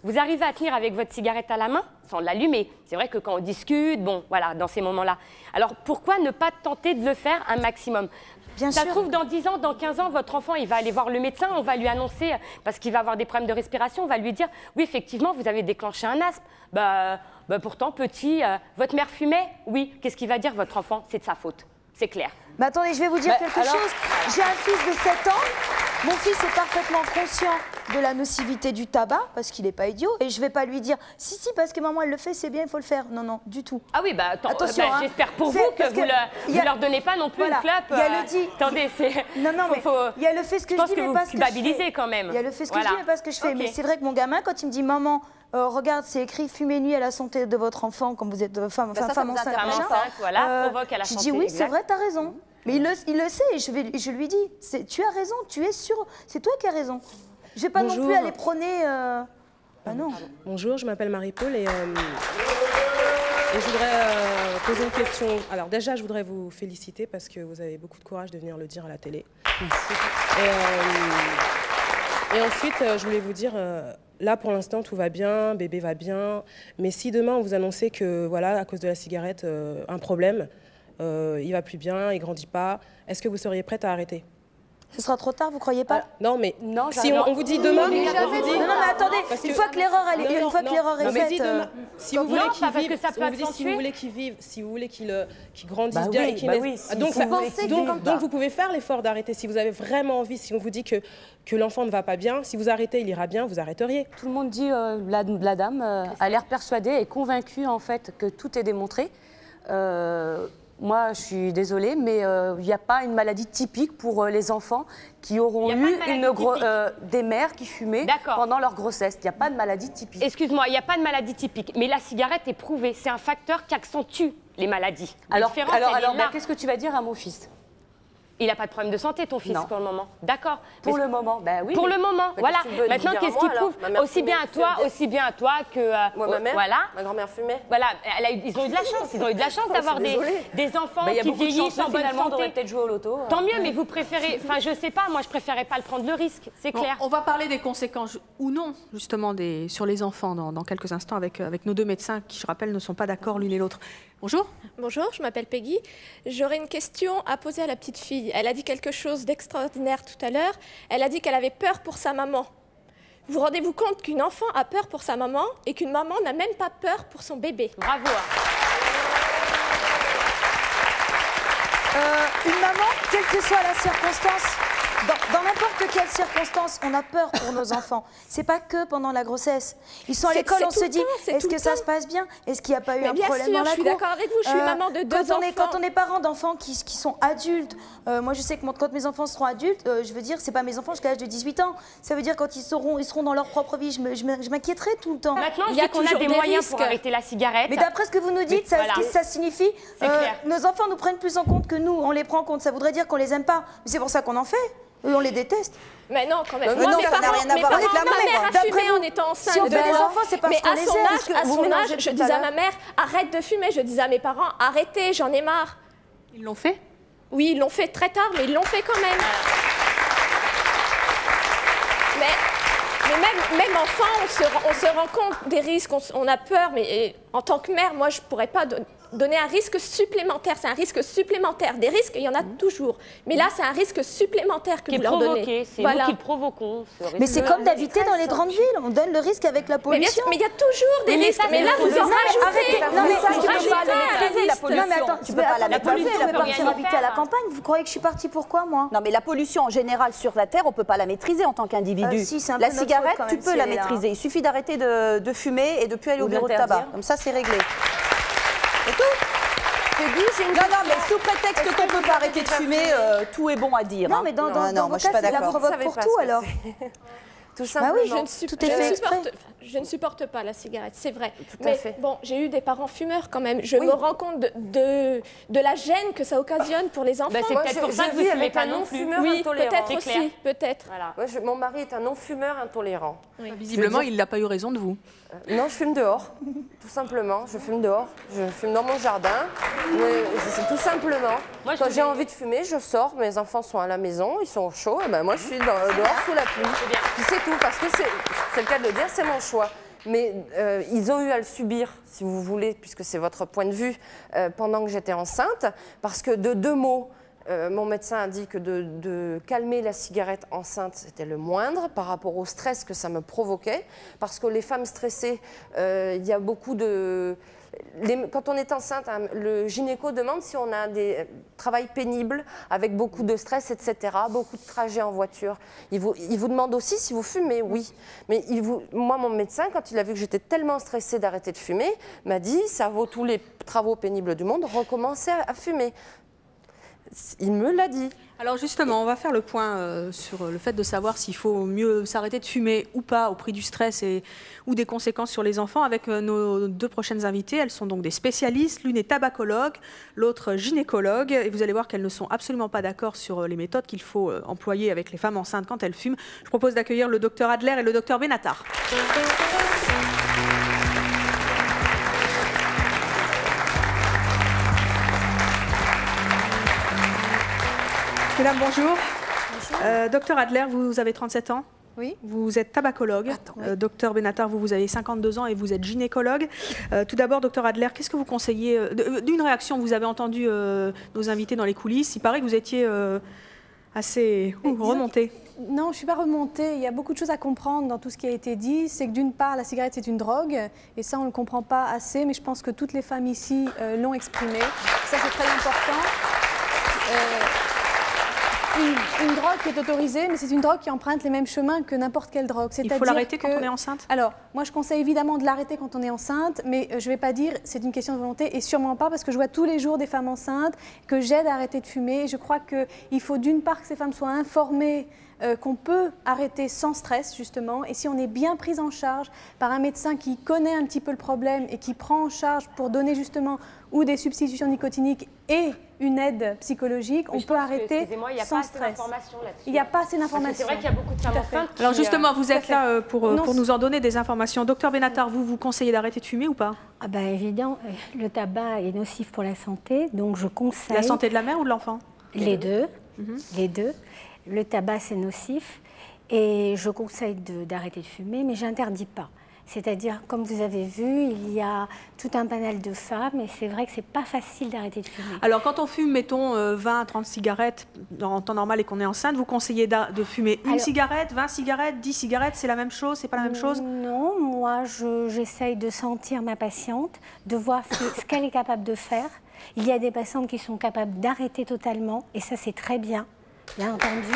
Speaker 19: vous arrivez à tenir avec votre cigarette à la main sans l'allumer. C'est vrai que quand on discute, bon, voilà, dans ces moments-là. Alors pourquoi ne pas tenter de le faire un maximum? Ça se trouve, dans 10 ans, dans 15 ans, votre enfant, il va aller voir le médecin, on va lui annoncer, parce qu'il va avoir des problèmes de respiration, on va lui dire, oui, effectivement, vous avez déclenché un asthme. Pourtant, petit, votre mère fumait? Oui. Qu'est-ce qu'il va dire, votre enfant? C'est de sa faute. C'est clair.
Speaker 10: Mais attendez, je vais vous dire quelque chose. J'ai un fils de 7 ans. Mon fils est parfaitement conscient de la nocivité du tabac, parce qu'il n'est pas idiot. Et je ne vais pas lui dire, si, parce que maman, elle le fait, c'est bien, il faut le faire. Non, non, du tout.
Speaker 19: Ah oui, attention. J'espère pour vous que vous ne leur donnez pas non plus une clope.
Speaker 10: Il y a le dit.
Speaker 19: Attendez, c'est...
Speaker 10: Non, mais il y a le fait ce que je dis, mais pas ce que je fais.
Speaker 19: Je pense que vous culpabilisez quand même.
Speaker 10: Il y a le fait ce que je dis, mais pas ce que je fais. Mais c'est vrai que mon gamin, quand il me dit, maman, regarde, c'est écrit fumer nuit à la santé de votre enfant, comme vous êtes femme enceinte,
Speaker 19: provoque à la santé.
Speaker 10: Je dis oui, c'est vrai, t'as raison. Mais il le sait et je lui dis, tu as raison, tu es sûr, c'est toi qui as raison. Je ne vais pas non plus aller prôner... Ah non.
Speaker 20: Bonjour, je m'appelle Marie-Paul et je voudrais poser une question. Alors déjà, je voudrais vous féliciter parce que vous avez beaucoup de courage de venir le dire à la télé. Merci. Et ensuite, je voulais vous dire... Là, pour l'instant, tout va bien, bébé va bien. Mais si demain, on vous annonçait que, voilà, à cause de la cigarette, un problème, il va plus bien, il grandit pas, est-ce que vous seriez prête à arrêter?
Speaker 10: Ce sera trop tard, vous croyez pas?
Speaker 20: Non, mais si on vous dit demain...
Speaker 10: Non, mais attendez, une fois que l'erreur est faite...
Speaker 20: Si vous voulez qu'il vive, si vous voulez qu'il grandisse bien et qu'il naisse... Donc vous pouvez faire l'effort d'arrêter. Si vous avez vraiment envie, si on vous dit que l'enfant ne va pas bien, si vous arrêtez, il ira bien, vous arrêteriez.
Speaker 11: Tout le monde dit, la dame a l'air persuadée et convaincue en fait que tout est démontré. Moi, je suis désolée, mais il n'y a pas une maladie typique pour les enfants qui auront eu des mères qui fumaient pendant leur grossesse. Il n'y a pas de maladie typique.
Speaker 19: Excuse-moi, il n'y a pas de maladie typique, mais la cigarette est prouvée. C'est un facteur qui accentue les maladies.
Speaker 11: Alors qu'est-ce que tu vas dire à mon fils?
Speaker 19: Il n'a pas de problème de santé, ton fils, pour le moment. D'accord.
Speaker 11: Pour le moment, ben oui.
Speaker 19: Pour le moment, voilà. Maintenant, qu'est-ce qu'il prouve aussi bien à toi que...
Speaker 17: Moi, ma mère,
Speaker 19: voilà.
Speaker 17: ma grand-mère fumait.
Speaker 19: Voilà, ils ont eu de la chance. Ils ont eu de la chance d'avoir des enfants qui vieillissent en bonne santé.
Speaker 11: On aurait peut-être joué au loto.
Speaker 19: Tant mieux, mais vous préférez... Enfin, je sais pas, moi, je préférais pas le prendre le risque, c'est clair.
Speaker 9: On va parler des conséquences, ou non, justement, sur les enfants dans quelques instants avec nos deux médecins qui, je rappelle, ne sont pas d'accord l'une et l'autre. Bonjour.
Speaker 4: Bonjour, je m'appelle Peggy. J'aurais une question à poser à la petite fille. Elle a dit quelque chose d'extraordinaire tout à l'heure. Elle a dit qu'elle avait peur pour sa maman. Vous rendez-vous compte qu'une enfant a peur pour sa maman et qu'une maman n'a même pas peur pour son bébé?
Speaker 19: Bravo.
Speaker 10: Une maman, quelle que soit la circonstance, dans n'importe quelle circonstance, on a peur pour nos enfants. C'est pas que pendant la grossesse. Ils sont à l'école, on se dit, est-ce que ça se passe bien? Est-ce qu'il n'y a pas eu un problème dans la cour?
Speaker 4: Je suis d'accord avec vous, je suis maman de 2 enfants.
Speaker 10: Quand on est parent d'enfants qui sont adultes, moi je sais que quand mes enfants seront adultes, je veux dire, c'est pas mes enfants jusqu'à l'âge de 18 ans. Ça veut dire quand ils seront dans leur propre vie, je m'inquiéterai tout le temps.
Speaker 19: Maintenant, il y a qu'on a des moyens pour arrêter la cigarette.
Speaker 10: Mais d'après ce que vous nous dites, ça signifie nos enfants nous prennent plus en compte que nous, on les prend en compte. Ça voudrait dire qu'on les aime pas. Mais c'est pour ça qu'on en fait. Eux, on les déteste.
Speaker 4: Mais non, quand même.
Speaker 13: Non, ça n'a rien à voir avec la
Speaker 4: Ma mère a fumé en étant enceinte.
Speaker 10: Si on fait des enfants, c'est parce qu'on les aime.
Speaker 4: À son âge, je disais à ma mère, arrête de fumer. Je disais à mes parents, arrêtez, j'en ai marre.
Speaker 9: Ils l'ont fait?
Speaker 4: Oui, ils l'ont fait très tard, mais ils l'ont fait quand même. Mais même enfant, on se rend compte des risques, on a peur, mais en tant que mère, moi, je ne pourrais pas donner un risque supplémentaire. C'est un risque supplémentaire. Des risques, il y en a toujours. Mais là, c'est un risque supplémentaire que vous leur donnez.
Speaker 19: C'est nous qui le provoquons.
Speaker 10: Mais c'est comme d'habiter dans les grandes villes. On donne le risque avec la pollution.
Speaker 4: Mais il y a toujours des risques. Mais là, vous en rajoutez.
Speaker 10: Non, mais ça, tu peux pas la maîtriser, la pollution. Non, mais attends, tu peux pas la maîtriser. Je vais partir habiter à la campagne. Vous croyez que je suis partie pour quoi, moi?
Speaker 13: Non, mais la pollution en général sur la Terre, on peut pas la maîtriser en tant qu'individu. La cigarette, tu peux la maîtriser. Il suffit d'arrêter de fumer et de plus aller au bureau de tabac. Comme ça, c'est réglé. C'est tout. Non, mais sous prétexte qu'on ne peut pas arrêter de fumer, tout est bon à dire.
Speaker 10: Non, mais dans vos cas, c'est la provoque pour tout, alors.
Speaker 4: Tout simplement.
Speaker 10: Bah oui, tout est fait exprès.
Speaker 4: Je ne supporte pas la cigarette, c'est vrai.
Speaker 13: Tout à fait.
Speaker 4: Bon, j'ai eu des parents fumeurs quand même. Je me rends compte de la gêne que ça occasionne pour les enfants.
Speaker 19: C'est peut-être pour ça que vous fumez pas non plus.
Speaker 4: Oui, peut-être aussi, peut-être.
Speaker 17: Mon mari est un non-fumeur intolérant.
Speaker 9: Visiblement, il n'a pas eu raison de vous.
Speaker 17: Non, je fume dehors, tout simplement. Je fume dehors, je fume dans mon jardin. C'est tout simplement. Quand j'ai envie de fumer, je sors, mes enfants sont à la maison, ils sont au chaud, et ben moi je suis dehors sous la pluie. Puis c'est tout, parce que c'est le cas de le dire, c'est mon choix. Mais ils ont eu à le subir, si vous voulez, puisque c'est votre point de vue, pendant que j'étais enceinte, parce que de 2 mots, mon médecin a dit que de calmer la cigarette enceinte, c'était le moindre par rapport au stress que ça me provoquait. Parce que les femmes stressées, il y a beaucoup de... Quand on est enceinte, le gynéco demande si on a des travails pénibles, avec beaucoup de stress, etc., beaucoup de trajets en voiture. Il vous demande aussi si vous fumez, oui. Mais moi, mon médecin, quand il a vu que j'étais tellement stressée d'arrêter de fumer, m'a dit, ça vaut tous les travaux pénibles du monde, recommencer à fumer. Il me l'a dit.
Speaker 9: Alors justement, on va faire le point sur le fait de savoir s'il faut mieux s'arrêter de fumer ou pas au prix du stress ou des conséquences sur les enfants avec nos 2 prochaines invitées. Elles sont donc des spécialistes. L'une est tabacologue, l'autre gynécologue. Et vous allez voir qu'elles ne sont absolument pas d'accord sur les méthodes qu'il faut employer avec les femmes enceintes quand elles fument. Je propose d'accueillir le docteur Adler et le docteur Benatar. Mesdames, bonjour. Docteur Adler, vous avez 37 ans.
Speaker 21: Oui.
Speaker 9: Vous êtes tabacologue. Docteur Benatar, vous avez 52 ans et vous êtes gynécologue. Tout d'abord, docteur Adler, qu'est-ce que vous conseillez d'une réaction, vous avez entendu nos invités dans les coulisses. Il paraît que vous étiez assez remonté.
Speaker 21: Non, je ne suis pas remontée. Il y a beaucoup de choses à comprendre dans tout ce qui a été dit. C'est que d'une part, la cigarette, c'est une drogue. Et ça, on ne le comprend pas assez. Mais je pense que toutes les femmes ici l'ont exprimé. Ça, c'est très important. Une drogue qui est autorisée, mais c'est une drogue qui emprunte les mêmes chemins que n'importe quelle drogue.
Speaker 9: Il faut l'arrêter quand on est enceinte?
Speaker 21: Alors, moi, je conseille évidemment de l'arrêter quand on est enceinte, mais je ne vais pas dire c'est une question de volonté, et sûrement pas, parce que je vois tous les jours des femmes enceintes que j'aide à arrêter de fumer. Je crois qu'il faut d'une part que ces femmes soient informées qu'on peut arrêter sans stress, justement, et si on est bien prise en charge par un médecin qui connaît un petit peu le problème et qui prend en charge pour donner justement ou des substitutions nicotiniques et une aide psychologique, on peut arrêter sans stress. Il n'y a pas assez d'informations.
Speaker 19: C'est vrai qu'il y a beaucoup de femmes enceintes.
Speaker 9: Alors justement, vous êtes là pour nous en donner des informations. Docteur Benatar, vous conseillez d'arrêter de fumer ou pas?
Speaker 21: Ah ben évidemment, le tabac est nocif pour la santé, donc je conseille...
Speaker 9: La santé de la mère ou de l'enfant?
Speaker 21: Les deux, les deux. Le tabac, c'est nocif et je conseille d'arrêter de fumer, mais je n'interdis pas. C'est-à-dire, comme vous avez vu, il y a tout un panel de femmes et c'est vrai que c'est pas facile d'arrêter de fumer.
Speaker 9: Alors, quand on fume, mettons, 20 à 30 cigarettes en temps normal et qu'on est enceinte, vous conseillez de fumer une cigarette, 20 cigarettes, 10 cigarettes, c'est la même chose, c'est pas la même chose?
Speaker 21: Non, moi, j'essaye de sentir ma patiente, de voir ce qu'elle est capable de faire. Il y a des patientes qui sont capables d'arrêter totalement et ça, c'est très bien, bien entendu.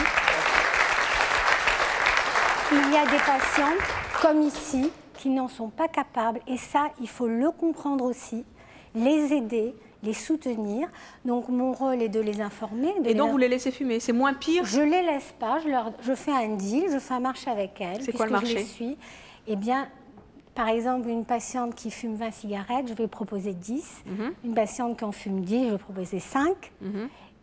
Speaker 1: il y a des patientes, comme ici, qui n'en sont pas capables. Et ça, il faut le comprendre aussi, les aider, les soutenir. Donc mon rôle est de les informer.
Speaker 9: Et donc vous les laissez fumer, c'est moins pire?
Speaker 1: Je ne les laisse pas, je fais un deal, je fais un marché avec elles.
Speaker 9: C'est quoi le marché?
Speaker 1: Je les suis. Eh bien, par exemple, une patiente qui fume 20 cigarettes, je vais proposer 10. Une patiente qui en fume 10, je vais proposer 5.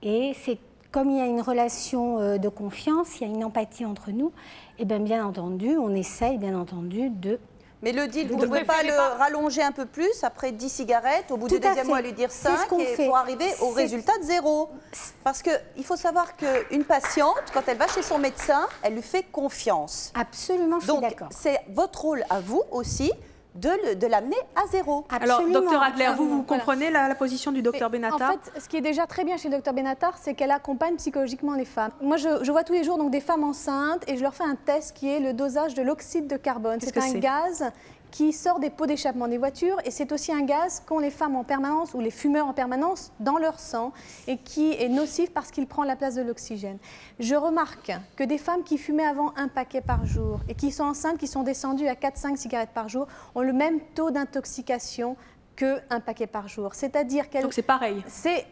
Speaker 1: Et c'est comme il y a une relation de confiance, il y a une empathie entre nous, et bien entendu, on essaye bien entendu de...
Speaker 13: Mais le deal, vous ne pouvez pas le rallonger un peu plus, après 10 cigarettes, au bout du deuxième mois, lui dire 5, pour arriver au résultat de 0. Parce qu'il faut savoir qu'une patiente, quand elle va chez son médecin, elle lui fait confiance.
Speaker 1: Absolument, je suis d'accord.
Speaker 13: Donc, c'est votre rôle à vous aussi de l'amener à 0.
Speaker 9: Alors, docteur Adler, vous comprenez la position du docteur Benatar?
Speaker 21: En fait, ce qui est déjà très bien chez le docteur Benatar, c'est qu'elle accompagne psychologiquement les femmes. Moi, je vois tous les jours donc, des femmes enceintes et je leur fais un test qui est le dosage de l'oxyde de carbone. C'est un gaz qui sort des pots d'échappement des voitures et c'est aussi un gaz qu'ont les femmes en permanence ou les fumeurs en permanence dans leur sang et qui est nocif parce qu'il prend la place de l'oxygène. Je remarque que des femmes qui fumaient avant un paquet par jour et qui sont enceintes, qui sont descendues à 4-5 cigarettes par jour, ont le même taux d'intoxication qu'un paquet par jour. C'est-à-dire qu'elles...
Speaker 9: Donc c'est pareil.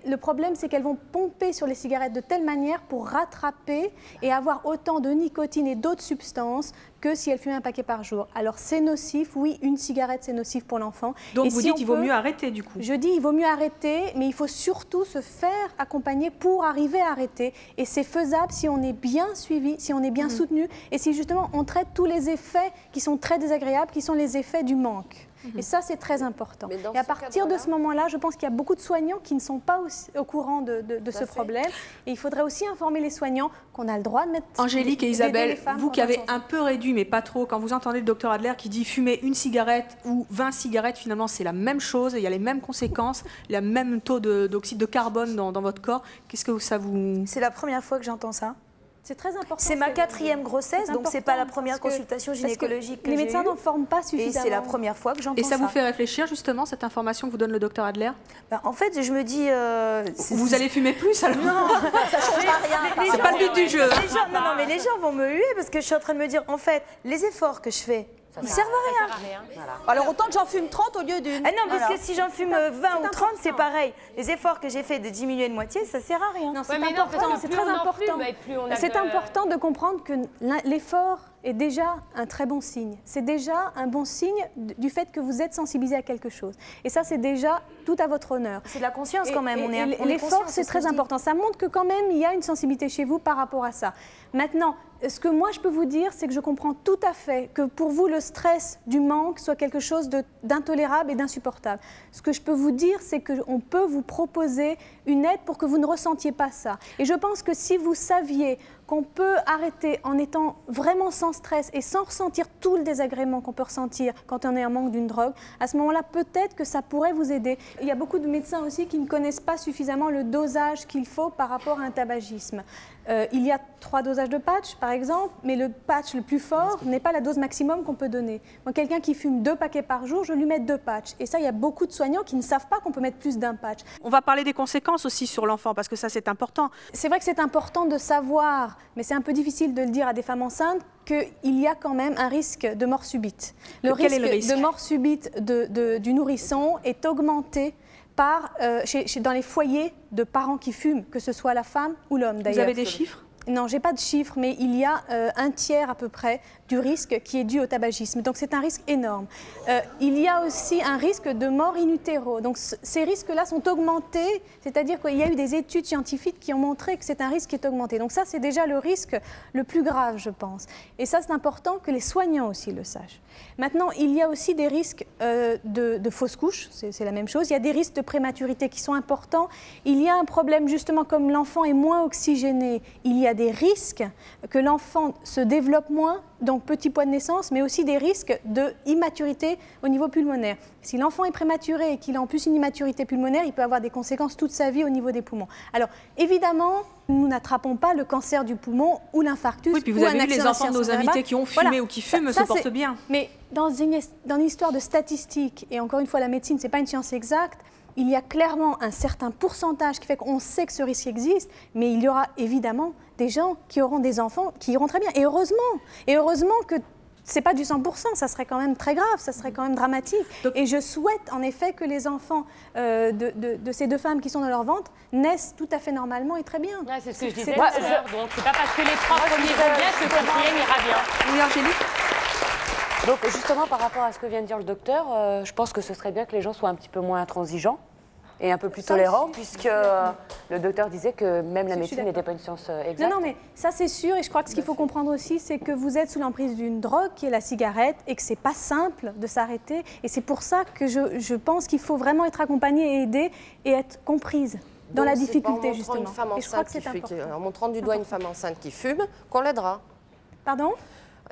Speaker 21: Le problème, c'est qu'elles vont pomper sur les cigarettes de telle manière pour rattraper et avoir autant de nicotine et d'autres substances que si elles fumaient un paquet par jour. Alors c'est nocif, oui, une cigarette c'est nocif pour l'enfant.
Speaker 9: Donc vous dites qu'il vaut mieux arrêter du coup?
Speaker 21: Je dis il vaut mieux arrêter, mais il faut surtout se faire accompagner pour arriver à arrêter. Et c'est faisable si on est bien suivi, si on est bien soutenu et si justement on traite tous les effets qui sont très désagréables, qui sont les effets du manque. Et ça, c'est très important. Et à partir de ce moment-là, je pense qu'il y a beaucoup de soignants qui ne sont pas au courant de ce problème. Et il faudrait aussi informer les soignants qu'on a le droit de mettre...
Speaker 9: Angélique et Isabelle, vous qui avez un peu réduit, mais pas trop, quand vous entendez le docteur Adler qui dit fumer une cigarette ou 20 cigarettes, finalement, c'est la même chose, il y a les mêmes conséquences, il y a le même taux d'oxyde de carbone dans votre corps. Qu'est-ce que ça vous...
Speaker 10: C'est la première fois que j'entends ça.
Speaker 21: C'est très important.
Speaker 10: C'est ma 4e grossesse, donc c'est pas la première consultation gynécologique que
Speaker 21: les médecins n'en forment pas suffisamment.
Speaker 10: Et c'est la première fois que j'entends ça.
Speaker 9: Et ça vous fait réfléchir justement, cette information que vous donne le docteur Adler?
Speaker 10: En fait, je me dis...
Speaker 9: Vous allez fumer plus alors?
Speaker 10: Non, ça ne change rien.
Speaker 9: C'est pas le but du jeu.
Speaker 10: Non, mais les gens vont me huer parce que je suis en train de me dire, en fait, les efforts que je fais, ils ne servent à rien.
Speaker 13: Voilà. Alors autant que j'en fume 30 au lieu d'une.
Speaker 10: Ah non, parce que si j'en fume 20 ou 30, c'est pareil. Les efforts que j'ai fait de diminuer de moitié, ça ne sert à rien.
Speaker 21: Non, c'est important, c'est très important. C'est important de comprendre que l'effort est déjà un très bon signe. C'est déjà un bon signe du fait que vous êtes sensibilisé à quelque chose. Et ça, c'est déjà tout à votre honneur.
Speaker 10: C'est de la conscience quand même.
Speaker 21: L'effort, c'est très important. Ça montre que quand même, il y a une sensibilité chez vous par rapport à ça. Maintenant, ce que moi, je peux vous dire, c'est que je comprends tout à fait que pour vous, le stress du manque soit quelque chose d'intolérable et d'insupportable. Ce que je peux vous dire, c'est qu'on peut vous proposer une aide pour que vous ne ressentiez pas ça. Et je pense que si vous saviez qu'on peut arrêter en étant vraiment sans stress et sans ressentir tout le désagrément qu'on peut ressentir quand on est en manque d'une drogue, à ce moment-là, peut-être que ça pourrait vous aider. Il y a beaucoup de médecins aussi qui ne connaissent pas suffisamment le dosage qu'il faut par rapport à un tabagisme. Il y a 3 dosages de patch, par exemple, mais le patch le plus fort n'est pas la dose maximum qu'on peut donner. Moi, quelqu'un qui fume 2 paquets par jour, je lui mets 2 patchs. Et ça, il y a beaucoup de soignants qui ne savent pas qu'on peut mettre plus d'un patch.
Speaker 9: On va parler des conséquences aussi sur l'enfant, parce que ça, c'est important.
Speaker 21: C'est vrai que c'est important de savoir, mais c'est un peu difficile de le dire à des femmes enceintes, qu'il y a quand même un risque de mort subite. Le risque de mort subite du nourrisson est augmenté dans les foyers de parents qui fument, que ce soit la femme ou l'homme d'ailleurs.
Speaker 9: Vous avez des chiffres?
Speaker 21: Non, je n'ai pas de chiffres, mais il y a un tiers à peu près du risque qui est dû au tabagisme. Donc c'est un risque énorme. Il y a aussi un risque de mort in utero. Donc ces risques-là sont augmentés, c'est-à-dire qu'il y a eu des études scientifiques qui ont montré que c'est un risque qui est augmenté. Donc ça, c'est déjà le risque le plus grave, je pense. Et ça, c'est important que les soignants aussi le sachent. Maintenant, il y a aussi des risques de fausses couches, c'est la même chose. Il y a des risques de prématurité qui sont importants. Il y a un problème, justement, comme l'enfant est moins oxygéné, il y a des risques que l'enfant se développe moins, donc petit poids de naissance, mais aussi des risques d'immaturité au niveau pulmonaire. Si l'enfant est prématuré et qu'il a en plus une immaturité pulmonaire, il peut avoir des conséquences toute sa vie au niveau des poumons. Alors, évidemment, nous n'attrapons pas le cancer du poumon ou l'infarctus.
Speaker 9: Oui, puis vous avez vu les enfants de nos invités qui ont fumé ou qui fument se portent bien.
Speaker 21: Mais dans une histoire de statistiques, et encore une fois, la médecine, ce n'est pas une science exacte, il y a clairement un certain pourcentage qui fait qu'on sait que ce risque existe, mais il y aura évidemment des gens qui auront des enfants qui iront très bien. Et heureusement que c'est pas du 100%, ça serait quand même très grave, ça serait quand même dramatique. Et je souhaite en effet que les enfants de ces deux femmes qui sont dans leur ventre naissent tout à fait normalement et très bien.
Speaker 19: Ouais, c'est ce que je disais tout à l'heure, donc c'est pas parce que les trois premiers vont bien que le quatrième ira bien.
Speaker 11: Oui, Angélique. Donc justement par rapport à ce que vient de dire le docteur, je pense que ce serait bien que les gens soient un petit peu moins intransigeants et un peu plus tolérants, puisque le docteur disait que même la médecine n'était pas une science exacte.
Speaker 21: Non, mais ça c'est sûr, et je crois que ce qu'il faut comprendre aussi, c'est que vous êtes sous l'emprise d'une drogue qui est la cigarette et que c'est pas simple de s'arrêter. Et c'est pour ça que je pense qu'il faut vraiment être accompagnée et aidée et être comprise dans la difficulté, justement.
Speaker 17: Et je crois que c'est important. En montrant du doigt une femme enceinte qui fume, qu'on l'aidera.
Speaker 21: Pardon ?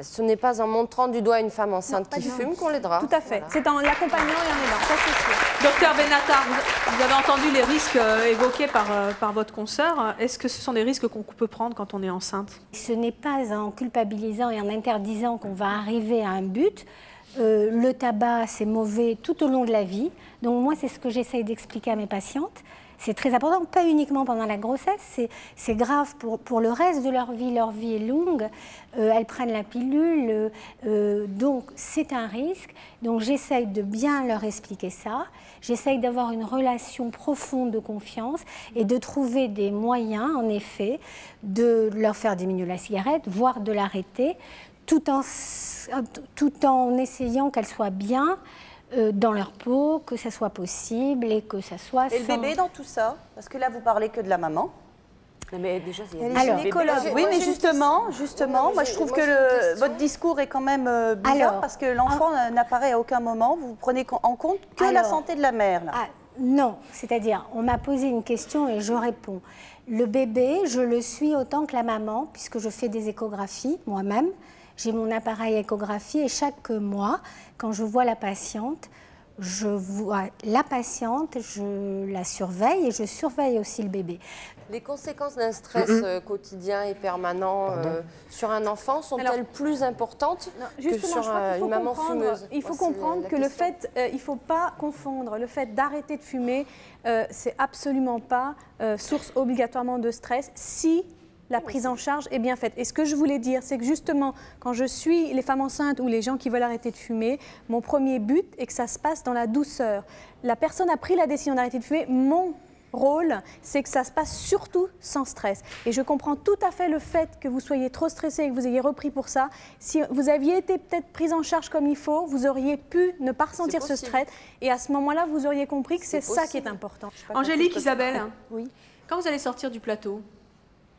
Speaker 17: Ce n'est pas en montrant du doigt une femme enceinte qui fume qu'on l'aidera.
Speaker 21: Tout à fait. Voilà. C'est en l'accompagnant et en aidant, ça c'est sûr.
Speaker 9: Docteur Benatar, vous avez entendu les risques évoqués par votre consoeur. Est-ce que ce sont des risques qu'on peut prendre quand on est enceinte?
Speaker 1: Ce n'est pas en culpabilisant et en interdisant qu'on va arriver à un but. Le tabac, c'est mauvais tout au long de la vie. Donc moi, c'est ce que j'essaye d'expliquer à mes patientes. C'est très important, pas uniquement pendant la grossesse, c'est grave pour le reste de leur vie est longue, elles prennent la pilule, donc c'est un risque. Donc j'essaye de bien leur expliquer ça, j'essaye d'avoir une relation profonde de confiance et de trouver des moyens, en effet, de leur faire diminuer la cigarette, voire de l'arrêter, tout en essayant qu'elle soit bien, dans leur peau, que ça soit possible et que ça soit
Speaker 13: Et le bébé dans tout ça? Parce que là, vous parlez que de la maman.
Speaker 11: Mais déjà,
Speaker 13: il y a les gynécologues. Oui, mais justement, moi je trouve que votre discours est quand même bizarre parce que l'enfant n'apparaît à aucun moment. Vous prenez en compte que la santé de la mère. Là.
Speaker 1: Non, c'est-à-dire, on m'a posé une question et je réponds. Le bébé, je le suis autant que la maman, puisque je fais des échographies moi-même. J'ai mon appareil échographie et chaque mois, quand je vois la patiente, je la surveille et je surveille aussi le bébé.
Speaker 17: Les conséquences d'un stress quotidien et permanent sur un enfant sont-elles plus importantes que sur une maman fumeuse?
Speaker 21: Il faut comprendre que le fait, il ne faut pas confondre le fait d'arrêter de fumer, c'est absolument pas source obligatoirement de stress si la prise en charge est bien faite. Et ce que je voulais dire, c'est que justement, quand je suis les femmes enceintes ou les gens qui veulent arrêter de fumer, mon premier but est que ça se passe dans la douceur. La personne a pris la décision d'arrêter de fumer, mon rôle, c'est que ça se passe surtout sans stress. Et je comprends tout à fait le fait que vous soyez trop stressé et que vous ayez repris pour ça. Si vous aviez été peut-être prise en charge comme il faut, vous auriez pu ne pas ressentir ce stress. Et à ce moment-là, vous auriez compris que c'est ça qui est important.
Speaker 9: Angélique, Isabelle,
Speaker 21: oui.
Speaker 9: Quand vous allez sortir du plateau,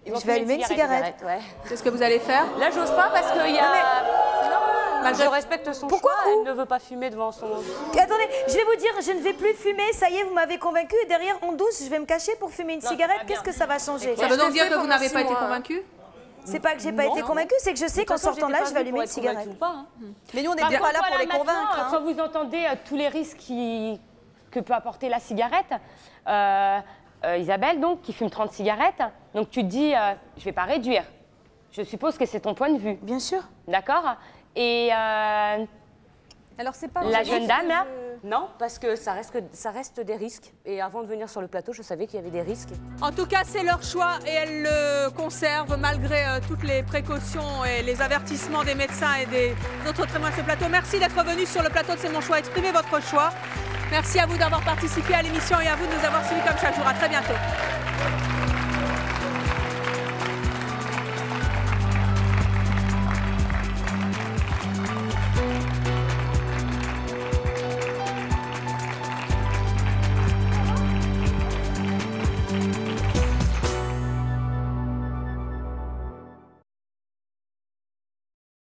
Speaker 13: je vais allumer une cigarette.
Speaker 9: C'est ce que vous allez faire?
Speaker 11: Là, j'ose pas parce qu'il y a... Je respecte son choix, elle ne veut pas fumer devant son...
Speaker 13: Attendez, je vais vous dire, je ne vais plus fumer, ça y est, vous m'avez convaincue, et derrière, en douce, je vais me cacher pour fumer une cigarette, qu'est-ce que ça va changer?
Speaker 9: Ça veut donc dire que vous n'avez pas été convaincue?
Speaker 13: C'est pas que j'ai pas été convaincue, c'est que je sais qu'en sortant là, je vais allumer une cigarette. Mais nous, on n'est pas là pour les convaincre.
Speaker 19: Quand vous entendez tous les risques que peut apporter la cigarette, Isabelle, donc, qui fume 30 cigarettes, donc tu te dis, je ne vais pas réduire. Je suppose que c'est ton point de vue.
Speaker 13: Bien sûr.
Speaker 19: D'accord. Et
Speaker 21: alors, c'est pas
Speaker 19: la jeune dame, là
Speaker 11: Non, parce que ça reste des risques. Et avant de venir sur le plateau, je savais qu'il y avait des risques.
Speaker 9: En tout cas, c'est leur choix et elles le conservent malgré toutes les précautions et les avertissements des médecins et des autres témoins de ce plateau. Merci d'être venus sur le plateau de C'est mon choix. Exprimez votre choix. Merci à vous d'avoir participé à l'émission et à vous de nous avoir suivis comme chaque jour. À très bientôt.